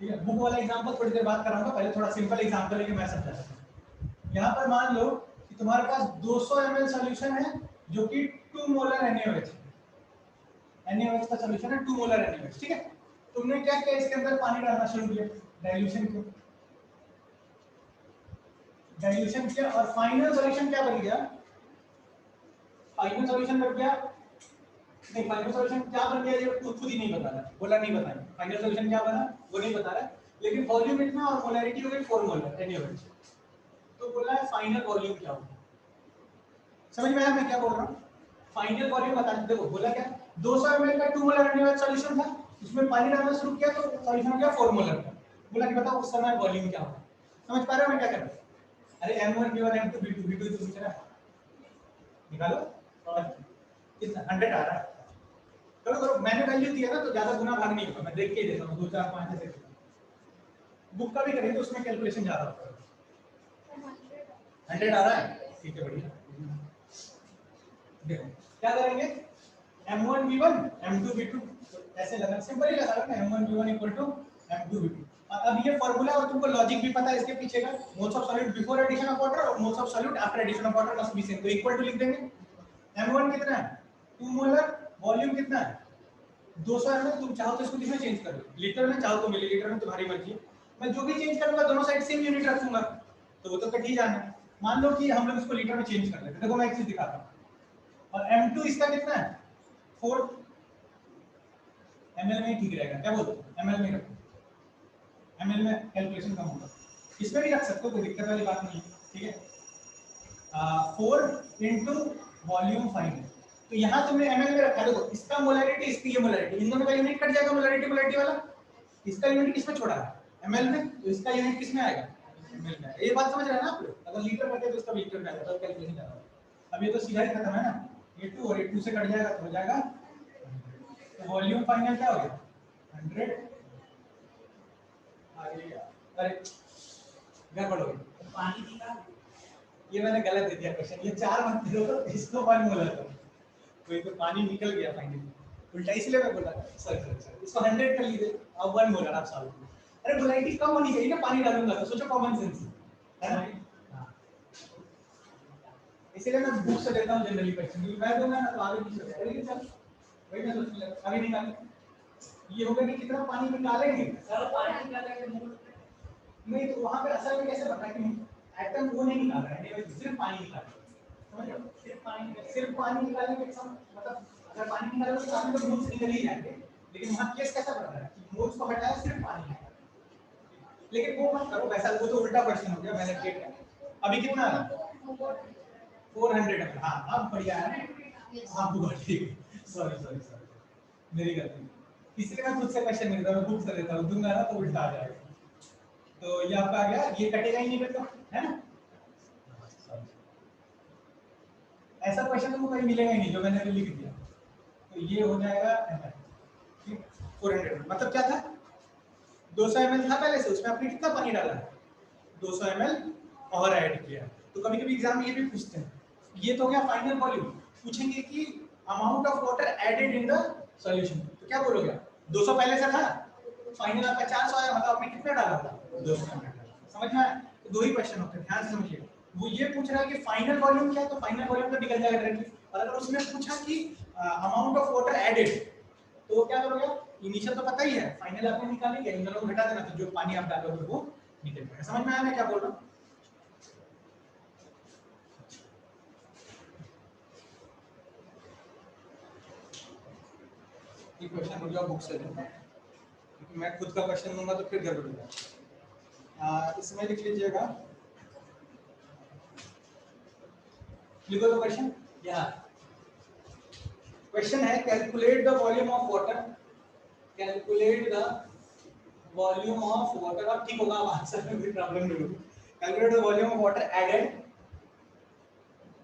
ठीक है। बुक वाला एग्जांपल थोड़ी देर बात कराऊंगा, पहले थोड़ा सिंपल एग्जांपल लेके मैं समझा देता हूं। यहाँ पर मान लो कि तुम्हारे पास 200 ml सॉल्यूशन है जो कि 2 मोलर NaOH है, NaOH का सॉल्यूशन है 2 मोलर NaOH, ठीक है। तुमने क्या किया, इसके अंदर पानी डालना शुरू किया, डाइल्यूशन किया और फाइनल सॉल्यूशन क्या बन गया, फाइनल सॉल्यूशन बन गया, नहीं फाइनल सॉल्यूशन क्या बन गया ये खुद ही नहीं बता रहा, बोला नहीं बताया फाइनल सॉल्यूशन क्या बना वो नहीं बता रहा, लेकिन वॉल्यूम इतना और मोलैरिटी हो गई 4 मोलर NaOH, तो बोला है फाइनल वॉल्यूम क्या होगा। समझ में आया मैं क्या बोल रहा हूँ, फाइनल वॉल्यूम बता दे, देखो बोला क्या 200 ml का 2 मोलर NaOH सॉल्यूशन था, उसमें पानी डालना शुरू किया तो सॉल्यूशन हो गया 4 मोलर का, बोला कि बताओ उस समय वॉल्यूम क्या होगा। समझ पा रहे हो मैं क्या कर रहा हूँ, अरे m1 v1 m2 v2 v2 तो पूछ रहा है, निकालो और कितना 100 आ रहा है, चलो करो, मैंने वैल्यू दिया ना तो ज्यादा गुना भाग नहीं होगा, मैं देख के ही देता हूँ 2 4 5 ऐसे, बुक का भी करेंगे तो उसमें कैलकुलेशन ज्यादा होगा। 100 आ रहा है, ठीक है बढ़िया। देखो क्या करेंगे, m1 v1 m2 v2 ऐसे लगा, सिंपल ही लगा ना, m1 v1 m2 v2। अब ये फार्मूला और तुमको लॉजिक भी पता है इसके पीछे का, moles of solute before addition of water और moles of solute after addition of water must be same, तो इक्वल टू लिख देंगे। m1 कितना है 2 मोलर, वॉल्यूम कितना है 200 ml, तुम चाहो तो इसको किसमें चेंज कर लो, लीटर में चाहो तो मिलीलीटर में, तुम्हारी मर्जी है। मैं जो भी चेंज करूंगा दोनों साइड सेम यूनिट रखूंगा तो वो तो कट ही जाना है। मान लो कि हम लोग इसको लीटर में चेंज कर लेते हैं, देखो मैं एक चीज दिखाता हूं, और m2 इसका कितना है 4 ml में ही ठीक रहेगा, क्या बोलते हो ml में रखो, ml में कैलकुलेशन कम होगा, इसमें भी रख सकते हो कोई दिक्कत वाली बात नहीं है, ठीक है। 4 इनटू वॉल्यूम 5, तो यहाँ तुमने ml में रखा, देखो इसका मोलैरिटी इसकी ये मोलैरिटी, इन दोनों का यूनिट कट जाएगा, मोलैरिटी मोलैरिटी वाला, इसका यूनिट किसमें छोड़ा है ml में, तो इसका यूनिट किसमें आएगा ml में। ये बात समझ रहे हैं ना आप लोग, अगर लीटर करते तो इसका लीटर में आएगा, तो कैलकुलेशन ज्यादा होगा। अब ये तो सीधा ही खत्म है ना, ये 2 और ये 2 से कट जाएगा तो हो जाएगा, तो वॉल्यूम फाइनल क्या हो गया 100 अरे यार, अरे गड़बड़ हो गई। पानी निकाल। ये मैंने गलत दे दिया क्वेश्चन, ये 4 मत दे दो, इसको 1 मोलर दो। कोई तो पानी निकल गया फाइनली, उल्टा इसलिए मैं बोला था। सॉरी इसको 100 कर लीजिए, अब 1 मोलर आप सॉल्व करो। अरे मोलैरिटी कम होनी चाहिए ना, पानी डालूंगा तो सोचो कॉमन सेंस है ना। हाँ, इसीलिए मैं बुक से देता हूँ जनरली क्वेश्चन, मैं दूंगा ना तो आगे नहीं सोचेगा। लेकिन चल वही मैं सोचने लगा, अभी निकाल ये होगा कि कितना पानी निकालेंगे। सर पानी निकालेंगे मूल नहीं तो वहां पे असल में कैसे पता कि एटम वो नहीं निकाल रहा है, सिर्फ पानी निकाल रहा है। समझ रहे हो, सिर्फ पानी निकालने के मतलब अगर पानी निकालोगे तो आपके तो मोल्स निकल ही जाएंगे, लेकिन वहां केस कैसा बन रहा है कि मोल्स को हटाया सिर्फ पानी निकाला। लेकिन वो मत करो वैसा, वो तो उल्टा क्वेश्चन हो गया, मैंने चेक किया। अभी कितना है 400 हाँ अब बढ़िया है। हाँ बहुत ठीक, सॉरी मेरी गलती, इसलिए मैं खुद से क्वेश्चन नहीं देता, मैं बुक से देता हूँ, दूंगा ना तो उल्टा आ जाएगा। तो ये आपका आ गया, ये कटेगा ही नहीं बेटा, है ना। ऐसा क्वेश्चन तो कहीं मिलेगा ही नहीं जो मैंने अभी लिख दिया। तो ये हो जाएगा 400, मतलब क्या था 200 ml था पहले से, उसमें आपने कितना पानी डाला है 200 ml और ऐड किया। तो कभी कभी एग्जाम में ये भी पूछते हैं, ये तो हो गया फाइनल वॉल्यूम, पूछेंगे कि amount of water added in the solution, तो क्या बोलोगे 200 पहले से था, फाइनल आपका 400 आया, मतलब आपने कितना डाला था 200 ml। समझ में आया। तो दो ही क्वेश्चन होते हैं, ध्यान से समझिए। वो ये पूछ रहा है कि फाइनल वॉल्यूम क्या है, तो फाइनल वॉल्यूम तो निकल जाएगा डायरेक्टली। और अगर उसमें पूछा कि अमाउंट ऑफ वाटर एडेड, तो क्या करोगे, इनिशियल तो पता ही है, फाइनल आपने निकालेंगे, इन दोनों को घटा देना, तो जो पानी आप डालोगे वो निकल जाएगा। समझ में आया मैं क्या बोल रहा हूँ। ये क्वेश्चन हो जाओ बुक से लेना, क्योंकि मैं खुद का क्वेश्चन दूंगा तो फिर गड़बड़ हो जाएगा। इसमें लिख लीजिएगा, लिखो तो क्वेश्चन। या क्वेश्चन है calculate the volume of water, calculate the volume of water. अब ठीक होगा, अब आंसर में कोई प्रॉब्लम नहीं होगी। Calculate the volume of water added,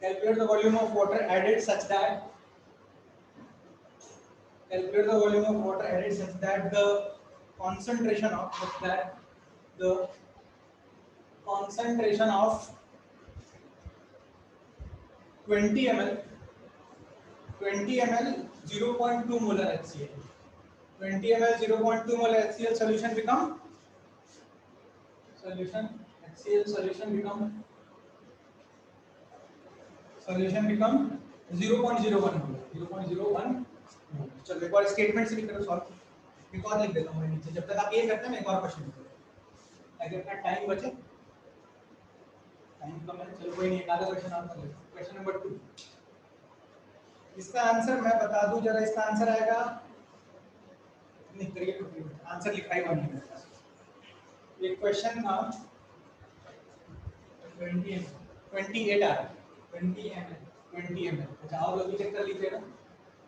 calculate the volume of water added such that, calculate the volume of water added such that the concentration of the concentration of 20 ml 0.2 molar HCl, 20 ml 0.2 molar HCl solution become HCl solution become 0.01 molar। चलो एक और statement से भी करो solve, एक और लिख देता हूँ मैं नीचे, जब तक आप ये करते हैं मैं एक और क्वेश्चन लिखूंगा ताकि अपना टाइम बचे। टाइम कम है, चलो कोई नहीं, एक आधा क्वेश्चन आप कर लो। क्वेश्चन नंबर 2, इसका आंसर मैं बता दूं जरा, इसका आंसर आएगा, नहीं करिए आंसर लिखा ही बनी है। एक क्वेश्चन था 28 आ रहा है, 20 ml। अच्छा और लोग भी चेक कर लीजिएगा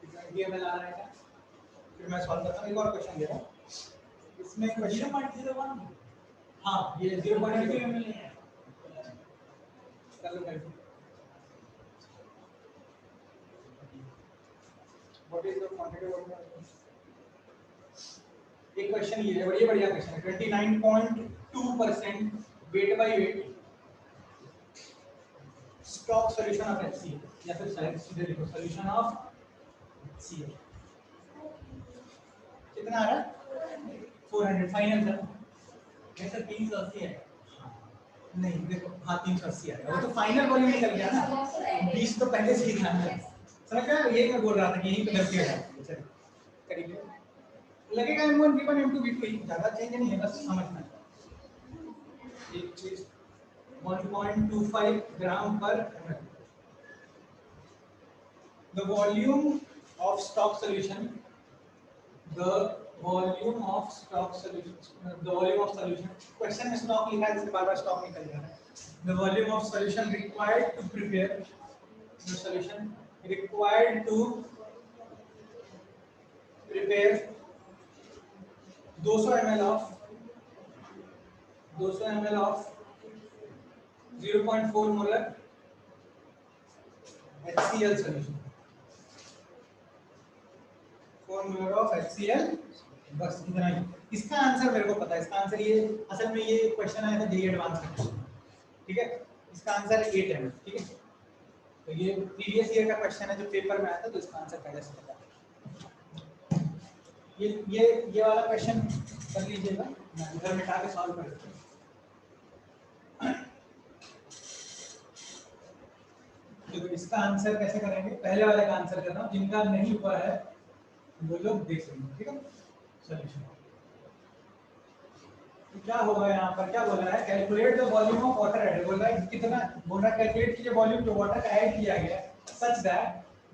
20 ml आ रहा है क्या, फिर मैं सॉल्व करता हूँ। एक और क्वेश्चन दे रहा हूँ, इसमें क्वेश्चन 0.01, हाँ ये 0.02 ml है। कर लो कैसे, what is the quantity of, एक क्वेश्चन ये है, बढ़िया क्वेश्चन है। 29.2% wait by wait stock solution of HCl, या फिर सीधे लिखो सॉल्यूशन ऑफ HCl कितना आ रहा है 400 फाइनल सर। जैसे 380 है। नहीं देखो हाँ 380 आएगा, वो तो फाइनल वॉल्यूम निकल गया ना, 20 तो पहले से ही था। समझ गया, यही मैं बोल रहा था कि यही तो गलती हो जाती है। चलिए करिए, लगेगा m1 v1 m2 v2, ज्यादा चेंज नहीं है, बस समझना एक चीज। 1.25 ग्राम पर ml, the volume of stock solution, the volume of stock solution, the volume of solution, question में स्टॉक लिखा है इसलिए बार-बार स्टॉक निकल जा रहा है। The volume of solution required to prepare, the solution required to prepare 200 ml of 0.4 molar HCl solution, 4 molar of HCl, बस इतना ही। इसका आंसर मेरे को पता है, इसका आंसर ये असल में ये क्वेश्चन आया था जेईई एडवांस का क्वेश्चन, ठीक है। इसका आंसर 8 है, ठीक है। तो ये प्रीवियस ईयर का क्वेश्चन है जो पेपर में आया था, तो इसका आंसर पहले से पता है। ये वाला क्वेश्चन कर लीजिएगा, मैं इधर मिटा के सॉल्व कर देता हूँ। तो इसका आंसर कैसे करेंगे, पहले वाले का आंसर कर रहा हूँ, जिनका नहीं हुआ है वो लोग देख लेंगे, ठीक है। सॉल्यूशन तो क्या होगा, यहाँ पर क्या बोल रहा है, calculate the volume of water added, बोल रहा है कितना, बोल रहा है कैलकुलेट कीजिए वॉल्यूम जो वाटर का ऐड किया गया such that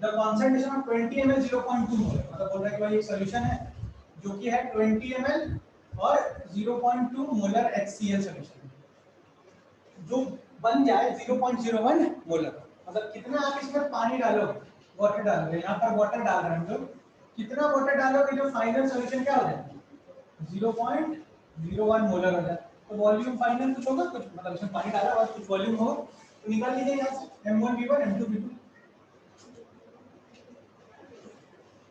the concentration of 20 ml 0.2 मोल, मतलब बोल रहा है कि भाई एक सॉल्यूशन है जो कि है 20 ml और 0.2 मोलर HCl सॉल्यूशन, जो बन जाए 0.01 मोलर, मतलब कितना आप इसमें पानी डालोगे, वाटर डालोगे, यहाँ पर वाटर डाल रहे हैं हम लोग, कितना वाटर डालोगे जो फाइनल सॉल्यूशन क्या हो जाए 0.01 मोलर हो जाए। तो वॉल्यूम फाइनल कुछ होगा, कुछ मतलब इसमें पानी डाला और कुछ वॉल्यूम हो, तो निकाल लीजिए यहाँ से m1v1 m2v2।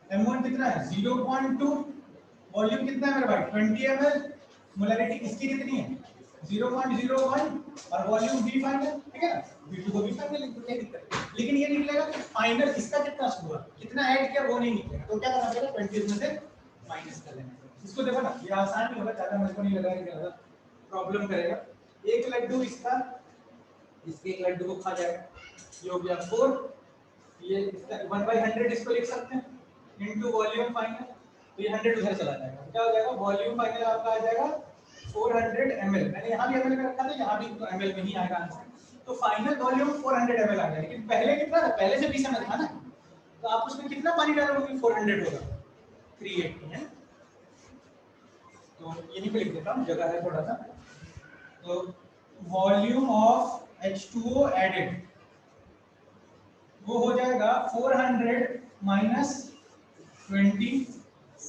m1 कितना है 0.2, वॉल्यूम कितना है मेरे भाई 20 ml, मोलरिटी किसकी कितनी है 0.01 और वॉल्यूम v फाइनल, ठीक है ना, v2 को v फाइनल लिख दो, क्या दिक्कत है। लेकिन ये निकलेगा कि फाइनल इसका कितना हुआ, कितना ऐड किया वो नहीं निकलेगा, तो क्या करना पड़ेगा 20 में से माइनस कर लेना। इसको देखो ना, ये आसान नहीं होगा, ज्यादा मुझको नहीं लगा कि ज्यादा प्रॉब्लम करेगा। एक लड्डू इसका, इसके एक लड्डू को खा जाएगा, ये हो गया 4, ये इसका 1/100 इसको लिख सकते हैं इनटू वॉल्यूम फाइनल, तो ये 100 उधर चला जाएगा, क्या हो जाएगा वॉल्यूम फाइनल आपका आ जाएगा 400 ml, मैंने यहाँ भी ml में रखा था, यहाँ भी तो ml में ही आएगा आंसर, तो फाइनल वॉल्यूम 400 ml आ गया। लेकिन पहले कितना था, पहले से 20 ml था ना, तो आप उसमें कितना पानी डालोगे 400 होगा 380 है, तो यहीं पे लिख देता हूँ, जगह है थोड़ा सा। तो वॉल्यूम ऑफ H2O एडेड वो हो जाएगा 400 माइनस 20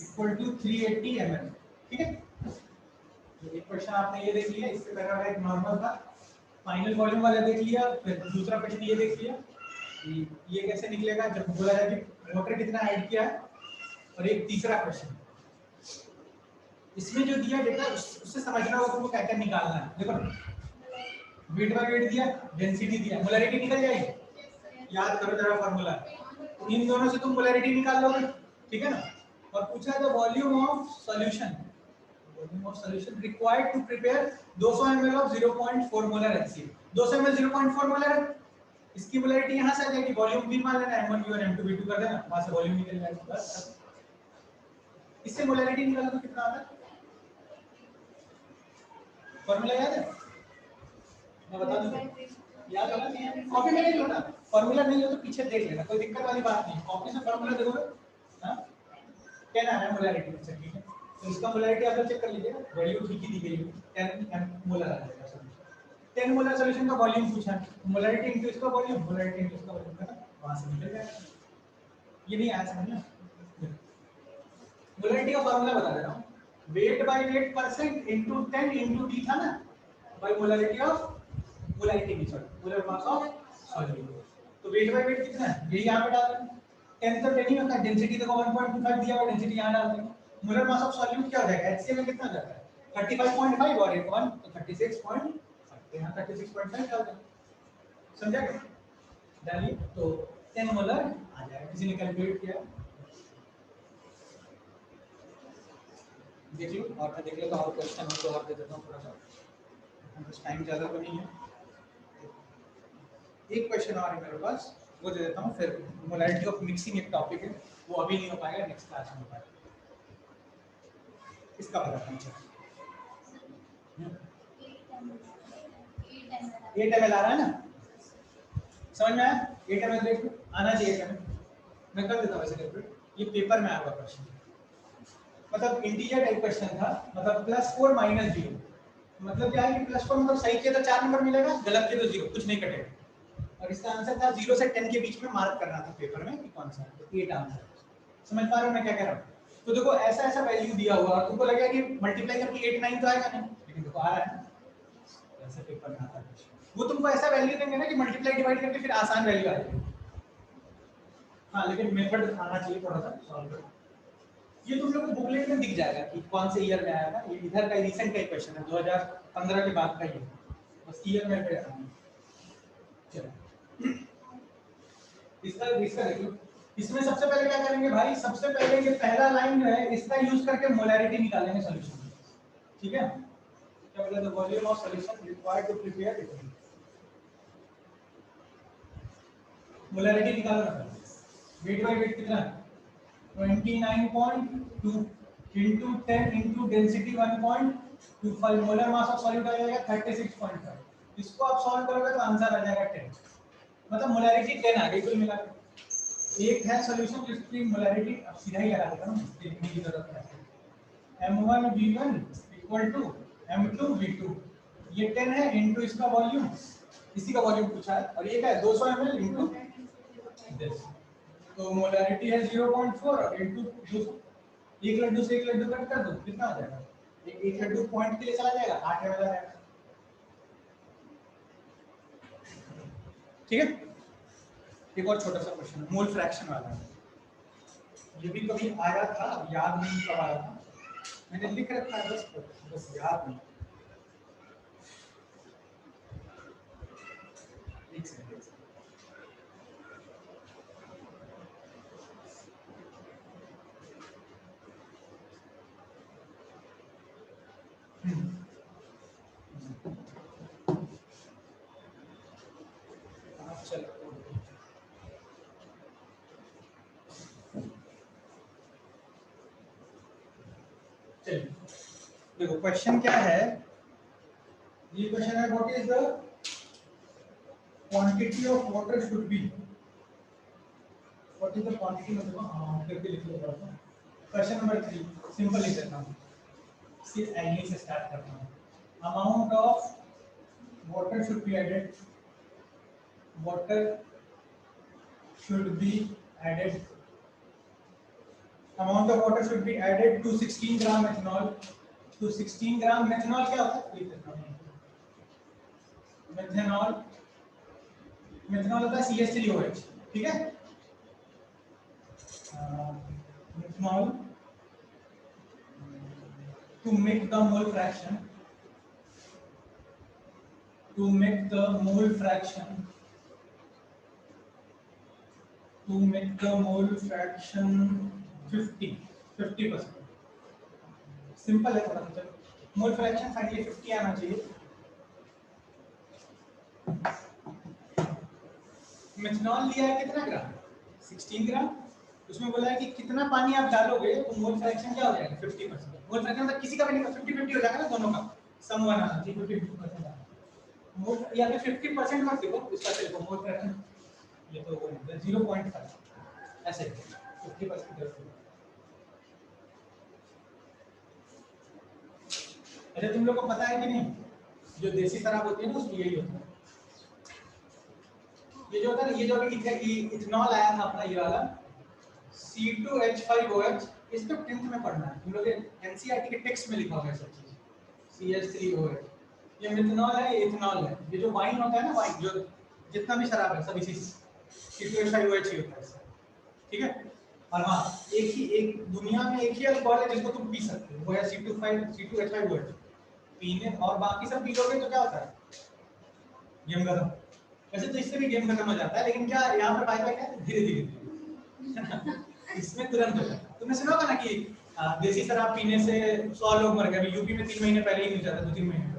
इक्वल टू 380 ml, ठीक है। तो एक क्वेश्चन आपने ये देख लिया, इससे पहले वाला एक नॉर्मल था, फाइनल वॉल्यूम वाला देख लिया, फिर दूसरा क्वेश्चन ये देख लिया कि ये कैसे निकलेगा जब बोला जाए कि वाटर कितना ऐड किया है, और एक तीसरा क्वेश्चन इसमें जो दिया डेटा उससे समझना होगा तुमको क्या क्या निकालना है। देखो वेट बाय वेट दिया, डेंसिटी दिया, मोलरिटी निकल जाएगी, याद करो जरा फार्मूला, इन दोनों से तुम मोलरिटी निकाल लोगे, ठीक है ना। और पूछा है volume of solution, volume of solution required to prepare 200 ml of 0.4 molar HCl, 200 ml 0.4 molar है, इसकी मोलरिटी यहां से आ जाएगी, वॉल्यूम भी मान लेना m1v1 m2v2 कर देना, वहां से वॉल्यूम निकल जाएगा, बस इससे मोलरिटी निकालना तो कितना आता है, फॉर्मूला याद है, मैं बता दूं, याद होना चाहिए, कॉपी में नहीं लो ना, फॉर्मूला नहीं हो तो पीछे देख लेना, कोई दिक्कत वाली बात नहीं, कॉपी से फॉर्मूला देखोगे, हां क्या ना है मोलरिटी, अच्छा ठीक है, तो इसका मोलरिटी आप लोग चेक कर लीजिएगा, वैल्यू ठीक ही दी गई है 10 मोलर आ जाएगा सॉल्यूशन, 10 मोलर सॉल्यूशन का वॉल्यूम पूछा है, मोलरिटी इनटू इसका वॉल्यूम, मोलरिटी इनटू इसका वॉल्यूम करना, वहां से निकल जाएगा। ये नहीं आया समझना, मोलरिटी का फॉर्मूला बता दे रहा हूं, wait by weight percent into 10 into D था ना, बाय मोलरिटी ऑफ मोलरिटी की sorry molar mass of solute, तो वेट बाय वेट कितना है यही यहां पे डाल दें, 10 तो नहीं होता, डेंसिटी तो 1.25 दिया हुआ, डेंसिटी यहां डाल दें, मोलर मास ऑफ सॉल्यूट क्या हो जाएगा HCl में कितना जाता है 35.5 और एक 1 तो 36.5, तो यहां 36.5 डाल दें, समझा क्या, डालिए तो 10 मोलर आ जाएगा, किसी ने कैलकुलेट किया देख लो, और मैं देख लेता हूं और क्वेश्चन हो तो और दे देता हूं थोड़ा सा, बस टाइम ज़्यादा तो नहीं है, एक क्वेश्चन और है मेरे पास वो दे देता हूँ, फिर मोलरिटी ऑफ मिक्सिंग एक टॉपिक है, वो अभी नहीं हो पाएगा, नेक्स्ट क्लास में हो पाएगा, इसका बताता हूँ। 8 ml आ रहा है ना, समझ में आया, 8 ml देख आना चाहिए 8 ml, मैं कर देता हूँ वैसे कैलकुलेट, ये पेपर में आया हुआ क्वेश्चन, मतलब इंटीजर टाइप क्वेश्चन था, मतलब +4 - 0, मतलब क्या है कि +4 मतलब सही किया तो 4 नंबर मिलेगा, गलत किया तो 0, कुछ नहीं कटेगा, और इसका आंसर था 0 से 10 के बीच में मार्क करना था पेपर में कि कौन सा है, तो 8 आंसर, समझ पा रहे हो मैं क्या कह रहा हूँ। तो देखो ऐसा ऐसा वैल्यू दिया हुआ, तुमको लगेगा कि मल्टीप्लाई करके 8 9 तो आएगा नहीं, लेकिन देखो आ रहा है, ऐसे पेपर में आता है, वो तुमको ऐसा वैल्यू देंगे ना कि मल्टीप्लाई डिवाइड करके फिर आसान वैल्यू आ जाएगी, हाँ लेकिन मेथड आना चाहिए थोड़ा सा सॉल्व करना। ये तुम लोग को बुकलेट में दिख जाएगा कि कौन से ईयर में आया था। ये इधर का रिसेंट का क्वेश्चन है, 2015 के बाद का ही है, बस ईयर में पे आना। चलो इसका देखिए, इसमें सबसे पहले क्या करेंगे भाई, सबसे पहले ये पहला लाइन जो है इसका यूज करके मोलैरिटी निकालेंगे सॉल्यूशन। ठीक है, क्या बोला, the volume of solution required to prepare it. Molarity निकालो ना, वेट बाय वेट कितना है 29.2 into 10 into density 1.25 molar mass of solute आ जाएगा 36.5। इसको आप सॉल्व करोगे तो आंसर आ जाएगा 10, मतलब मोलैरिटी 10 आ गई कुल मिला के। एक है सॉल्यूशन जिसकी मोलैरिटी अब सीधा ही लगा देता हूं, लिखने की जरूरत नहीं। m1v1 इक्वल टू m2v2, ये 10 है इनटू इसका वॉल्यूम, इसी का वॉल्यूम पूछा है, और ये क्या है 200 ml इनटू दिस, तो मोलैरिटी है 0.4 इनटू 200। एक लड्डू से एक लड्डू कट कर दो, कितना आ जाएगा, एक लड्डू पॉइंट के लिए चला जाएगा 8 ml आ जाएगा। ठीक है, एक और छोटा सा क्वेश्चन है मोल फ्रैक्शन वाला है, ये भी कभी आया था, याद नहीं कब आया था, मैंने लिख रखा है बस याद नहीं। एक सेकंड, चलो देखो क्वेश्चन क्या है, ये क्वेश्चन है what is the quantity of water should B, what is the quantity मतलब हां करके लिख लो। क्वेश्चन नंबर 3 सिंपल लिख देता हूं, सिर्फ एनी से स्टार्ट करता हूं। Amount of water should be added, water should be added, amount of water should be added to 16 gram methanol, to 16 gram methanol क्या होता है, methanol methanol होता है CH3OH, ठीक है, methanol to make the mole fraction, to make the mole fraction, to make the mole fraction 50%। Simple है थोड़ा सा, मोल फ्रैक्शन फाइंड 50 आना चाहिए। मेथनॉल लिया है कितना ग्राम, 16 ग्राम, उसमें बोला है कि कितना पानी आप डालोगे तो मोल फ्रैक्शन क्या हो जाएगा 50%। मोल फ्रैक्शन मतलब किसी का भी नहीं, 50-50 हो जाएगा ना, दोनों का सम वन आना चाहिए, 50-50% मोल, या फिर 50% मत देखो, इसका देखो मोल फ्रैक्शन ये तो 0.5 ऐसे 50%। अच्छा तुम लोग को पता है कि नहीं, जो देसी शराब होती है ना उसमें यही होता है, ये जो होता है ना, ये जो अभी इथेनॉल आया था अपना ये वाला C2H5OH, इसको 10th में पढ़ना है तुम लोग, एनसीईआरटी के टेक्स्ट में लिखा होगा सब चीज, CH3OH, ये मेथनॉल है, ये इथेनॉल है, ये जो वाइन होता है ना, वाइन जो जितना भी शराब है सब इसी C2H5OH ही होता है, ठीक है। और हाँ, एक दुनिया में एक ही अल्कोहल है जिसको तुम पी सकते हो, वो है C2H5OH, पीने और बाकी सब पी लोगे तो क्या होता है, गेम खत्म। वैसे तो इससे भी गेम खत्म हो जाता है, लेकिन क्या यहाँ पर बाय क्या है, धीरे धीरे इसमें तुरंत हो जाता है। तुमने सुना होगा ना कि देसी शराब पीने से 100 लोग मर गए, अभी यूपी में 3 महीने पहले ही न्यूज़ आता, 2-3 महीने पहले।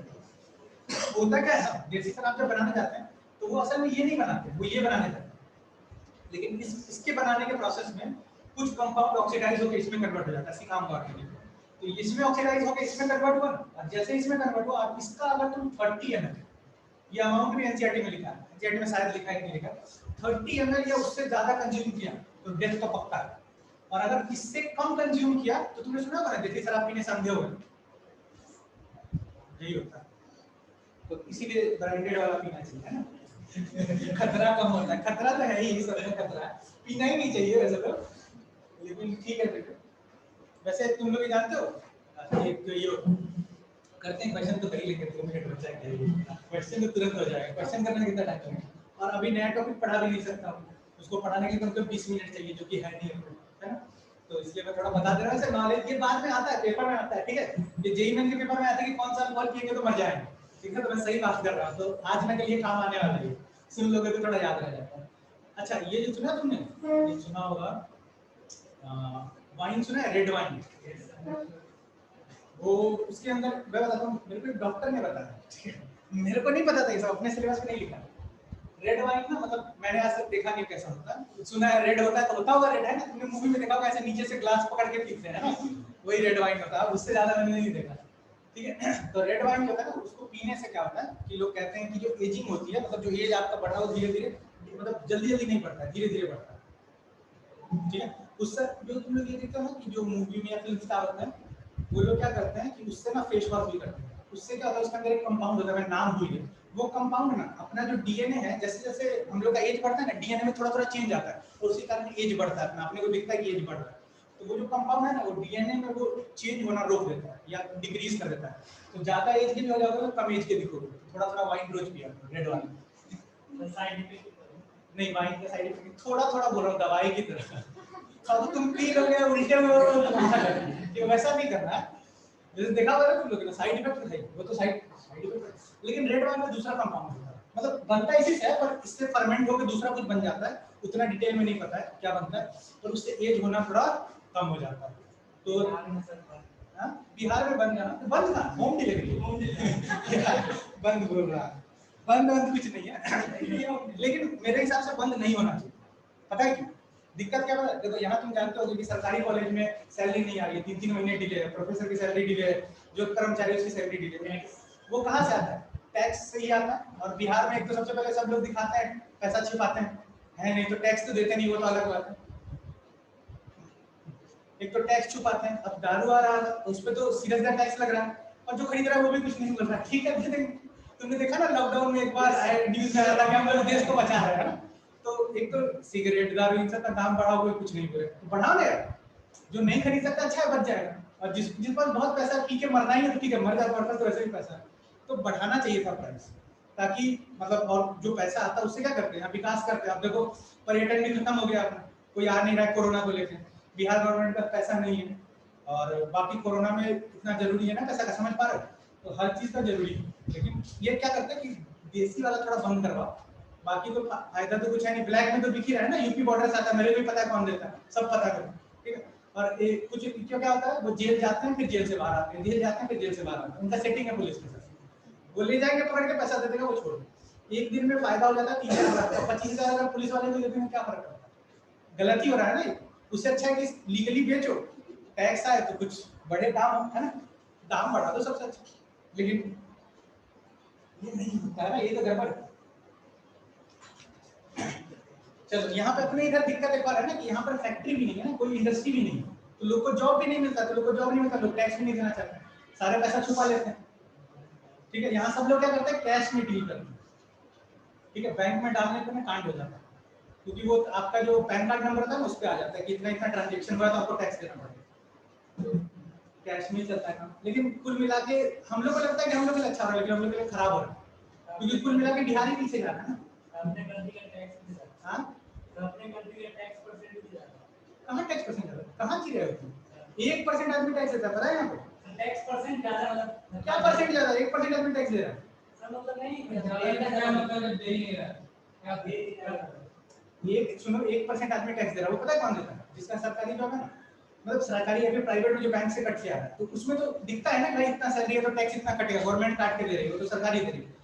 होता क्या है, देसी शराब जब बनाने जाते हैं तो वो असल में ये नहीं बनाते, वो ये बनाने जाते हैं, लेकिन इसके बनाने के प्रोसेस में कुछ कंपाउंड ऑक्सीडाइज होकर इसमें कन्वर्ट हो जाता है, काम बात है, तो इसमें ऑक्सीडाइज होकर इसमें कन्वर्ट हुआ, और जैसे इसमें कन्वर्ट हुआ, अब इसका अगर तुम 30 ml, ये अमाउंट भी एनसीईआरटी में लिखा है, एनसीईआरटी में शायद लिखा है कि नहीं लिखा, 30 ml या उससे ज्यादा कंज्यूम किया तो डेथ तो पक्का है, और अगर इससे कम कंज्यूम किया तो तुमने सुना होगा ना, जैसे शराब पीने से अंधे हो गए, यही होता है। तो इसीलिए ब्रांडेड वाला पीना चाहिए, है ना खतरा कम होता है, खतरा तो है ही, सब में खतरा है, पीना ही नहीं चाहिए वैसे तो, लेकिन ठीक है। देखो वैसे तुम लोग जानते हो एक तो ये करते हैं, क्वेश्चन तो कर ही लेंगे, 2 मिनट बचा है, क्वेश्चन तो तुरंत हो जाएगा, क्वेश्चन करने में कितना टाइम लगेगा, और अभी नया टॉपिक पढ़ा भी नहीं सकता हूँ, उसको पढ़ाने के लिए तुमको 20 मिनट चाहिए, जो कि है नहीं, है ना। तो इसलिए मैं थोड़ा बता दे रहा हूँ। ऐसे नॉलेज ये बाद में आता है, पेपर में आता है, ठीक है। ये जेईई मेन के पेपर में आता है कि कौन सा सवाल किएंगे तो मर जाएंगे, ठीक है। तो मैं सही बात कर रहा हूँ, तो आज मैं के लिए काम आने वाला है, सुन लोगे तो थोड़ा याद रह जाता है। अच्छा, ये जो सुना तुमने, ये सुना होगा वाइन, सुना है रेड वाइन? वो उसके अंदर मैं बताता हूँ, मेरे को एक डॉक्टर ने बताया, ठीक है। मेरे को नहीं पता था, ये सब अपने सिलेबस में नहीं लिखा। रेड वाइन ना, मतलब मैंने आज तक देखा नहीं कैसा होता है। सुना है रेड होता है, तो होता होगा रेड, है ना? तुमने मूवी में देखा होगा ऐसे नीचे से ग्लास पकड़ के पीते हैं ना, वही रेड वाइन होता है। उससे ज्यादा मैंने नहीं देखा, ठीक है। तो रेड वाइन जो है ना, उसको पीने से क्या होता है कि लोग कहते हैं कि जो एजिंग होती है, मतलब जो एज आपका बढ़ा हो धीरे धीरे, मतलब जल्दी जल्दी नहीं बढ़ता है, धीरे धीरे बढ़ता है, ठीक है। उससे जो तुम लोग ये देखते हो कि जो मूवी में या फिल्म स्टार होते हैं, वो लोग क्या करते हैं कि उससे ना फेस वॉश भी करते हैं। उससे क्या होता है, उसके अंदर एक कंपाउंड होता है, मैं नाम भूल गया। वो कंपाउंड ना अपना जो डीएनए है, जैसे जैसे हम लोग का एज बढ़ता है ना, डीएनए में थोड़ा थोड़ा चेंज आता है, और उसी कारण एज बढ़ता है, अपना अपने को दिखता है कि एज बढ़ रहा है। तो वो जो कंपाउंड है ना, वो डीएनए में वो चेंज होना रोक देता है या डिक्रीज कर देता है। तो ज्यादा एज के भी हो जाओगे तो कम एज के दिखोगे। थोड़ा थोड़ा वाइन रोज पिया, रेड वाइन। साइड इफेक्ट नहीं, वाइन का साइड इफेक्ट थोड़ा थोड़ा बोल रहा हूँ, दवाई की तरह। अब तुम पी लोगे उल्टे में हो, वैसा नहीं करना है। जैसे देखा होगा ना तुम लोगों ने, साइड इफेक्ट है वो तो साइड इफेक्ट। लेकिन रेड वाइन में दूसरा कंपाउंड होता है, मतलब बनता इसी से है, पर इससे फर्मेंट होकर दूसरा कुछ बन जाता है। उतना डिटेल में नहीं पता है क्या बनता है, पर उससे एज होना थोड़ा कम हो जाता है। तो हाँ, बिहार में बंद जाना, बंद ना, होम डिलीवरी बंद बोल रहा है, बंद कुछ नहीं है। लेकिन मेरे हिसाब से बंद नहीं होना चाहिए। पता है क्यों? दिक्कत क्या है? देखो यहाँ तुम जानते हो कि सरकारी कॉलेज में सैलरी नहीं आ रही है, 3-3 महीने डिले है, प्रोफेसर की सैलरी डिले है, जो कर्मचारी उसकी सैलरी डिले है। वो कहाँ से आता है? टैक्स से ही आता है। और बिहार में एक तो सबसे पहले सब लोग दिखाते हैं पैसा छिपाते हैं, है नहीं तो टैक्स तो देते नहीं, वो तो अलग बात है। एक तो टैक्स छुपाते हैं, अब दारू आ रहा है तो उस पर तो सीरियस का टैक्स लग रहा है, और जो खरीद रहा है वो भी कुछ नहीं बोल रहा है, ठीक है दे देंगे। तुमने देखा ना लॉकडाउन में एक बार न्यूज में आया था कि हम लोग देश को बचा रहे हैं ना। तो एक तो सिगरेट दारू इन सब का दाम बढ़ाओ, कोई कुछ नहीं बोले तो बढ़ा ले, जो नहीं खरीद सकता अच्छा है बच जाएगा, और जिस पास बहुत पैसा पी के मरना ही है तो ठीक है मर जा, पड़ता तो वैसे भी पैसा है। तो बढ़ाना चाहिए था प्राइस, ताकि मतलब, और जो पैसा आता है उससे क्या करते हैं, विकास करते हैं। अब देखो पर्यटन भी खत्म हो गया अपना, कोई आ नहीं रहा है कोरोना को लेकर, बिहार गवर्नमेंट का पैसा नहीं है, और बाकी कोरोना में इतना जरूरी है ना पैसा का, समझ पा रहे हो? तो हर चीज का जरूरी है, लेकिन ये क्या करते हैं कि देसी वाला थोड़ा बंद करवाओ, बाकी तो फायदा तो कुछ है नहीं। ब्लैक में तो दिख ही रहा है ना, यूपी बॉर्डर से आता है, मेरे को भी पता है कौन देता है, सब पता है, ठीक है। और कुछ क्यों क्या होता है, वो जेल जाते हैं फिर जेल से बाहर आते हैं, जेल जाते हैं फिर जेल से बाहर आते हैं, उनका सेटिंग है पुलिस के साथ, वो ले जाएंगे पकड़ के, पैसा दे देगा, वो छोड़ देगा। एक दिन में फायदा हो जाता है 30,000 25,000 अगर पुलिस वाले को देते हैं क्या फर्क पड़ता है? गलती हो रहा है ना, उससे अच्छा है कि लीगली बेचो, टैक्स आए तो कुछ बड़े दाम, है ना, दाम बढ़ा दो सबसे अच्छा। लेकिन ये नहीं होता है ना, ये तो गड़बड़ है। चलो यहाँ पे अपने इधर दिक्कत एक और है ना कि यहाँ पर फैक्ट्री भी नहीं है ना, कोई इंडस्ट्री भी नहीं है, तो लोग को जॉब भी नहीं मिलता, तो लोग को जॉब नहीं मिलता, लोग टैक्स भी नहीं देना चाहते, सारे पैसा छुपा लेते हैं, ठीक है। यहाँ सब लोग क्या करते हैं, कैश में डील करते हैं, ठीक है। बैंक में डालने पे कांड हो जाता है, क्योंकि वो आपका जो पैन कार्ड नंबर था ना उस पर आ जाता है कि इतना इतना ट्रांजेक्शन हुआ तो आपको टैक्स देना पड़ेगा, कैश में चलता है काम। लेकिन कुल मिला के हम लोग को लगता है कि हम लोग के लिए अच्छा हो रहा है, लेकिन हम लोग के लिए खराब हो रहा है, क्योंकि कुल मिला के बिहार ही पीछे जा रहा है ना। अपने कंट्री का टैक्स भी ज्यादा, हाँ, अपने कंट्री का टैक्स परसेंट भी ज्यादा। कहाँ टैक्स परसेंट ज्यादा, कहाँ जी रहे हो तुम? 1% आदमी टैक्स देता है, पता है यहाँ पे? टैक्स परसेंट ज्यादा मतलब क्या परसेंट ज्यादा? 1% आदमी टैक्स दे रहा है। मतलब नहीं ज्यादा मतलब दे ही नहीं रहा, क्या दे एक सुनो, 1% आदमी टैक्स दे रहा है, वो पता है कौन देता है? जिसका सरकारी जॉब है ना, मतलब सरकारी या फिर प्राइवेट में जो बैंक से कट के आ रहा है, तो उसमें तो दिखता है ना कि भाई इतना सैलरी है तो टैक्स इतना कटेगा, गवर्नमेंट काट के दे रही है, वो तो सरकारी दे रही है।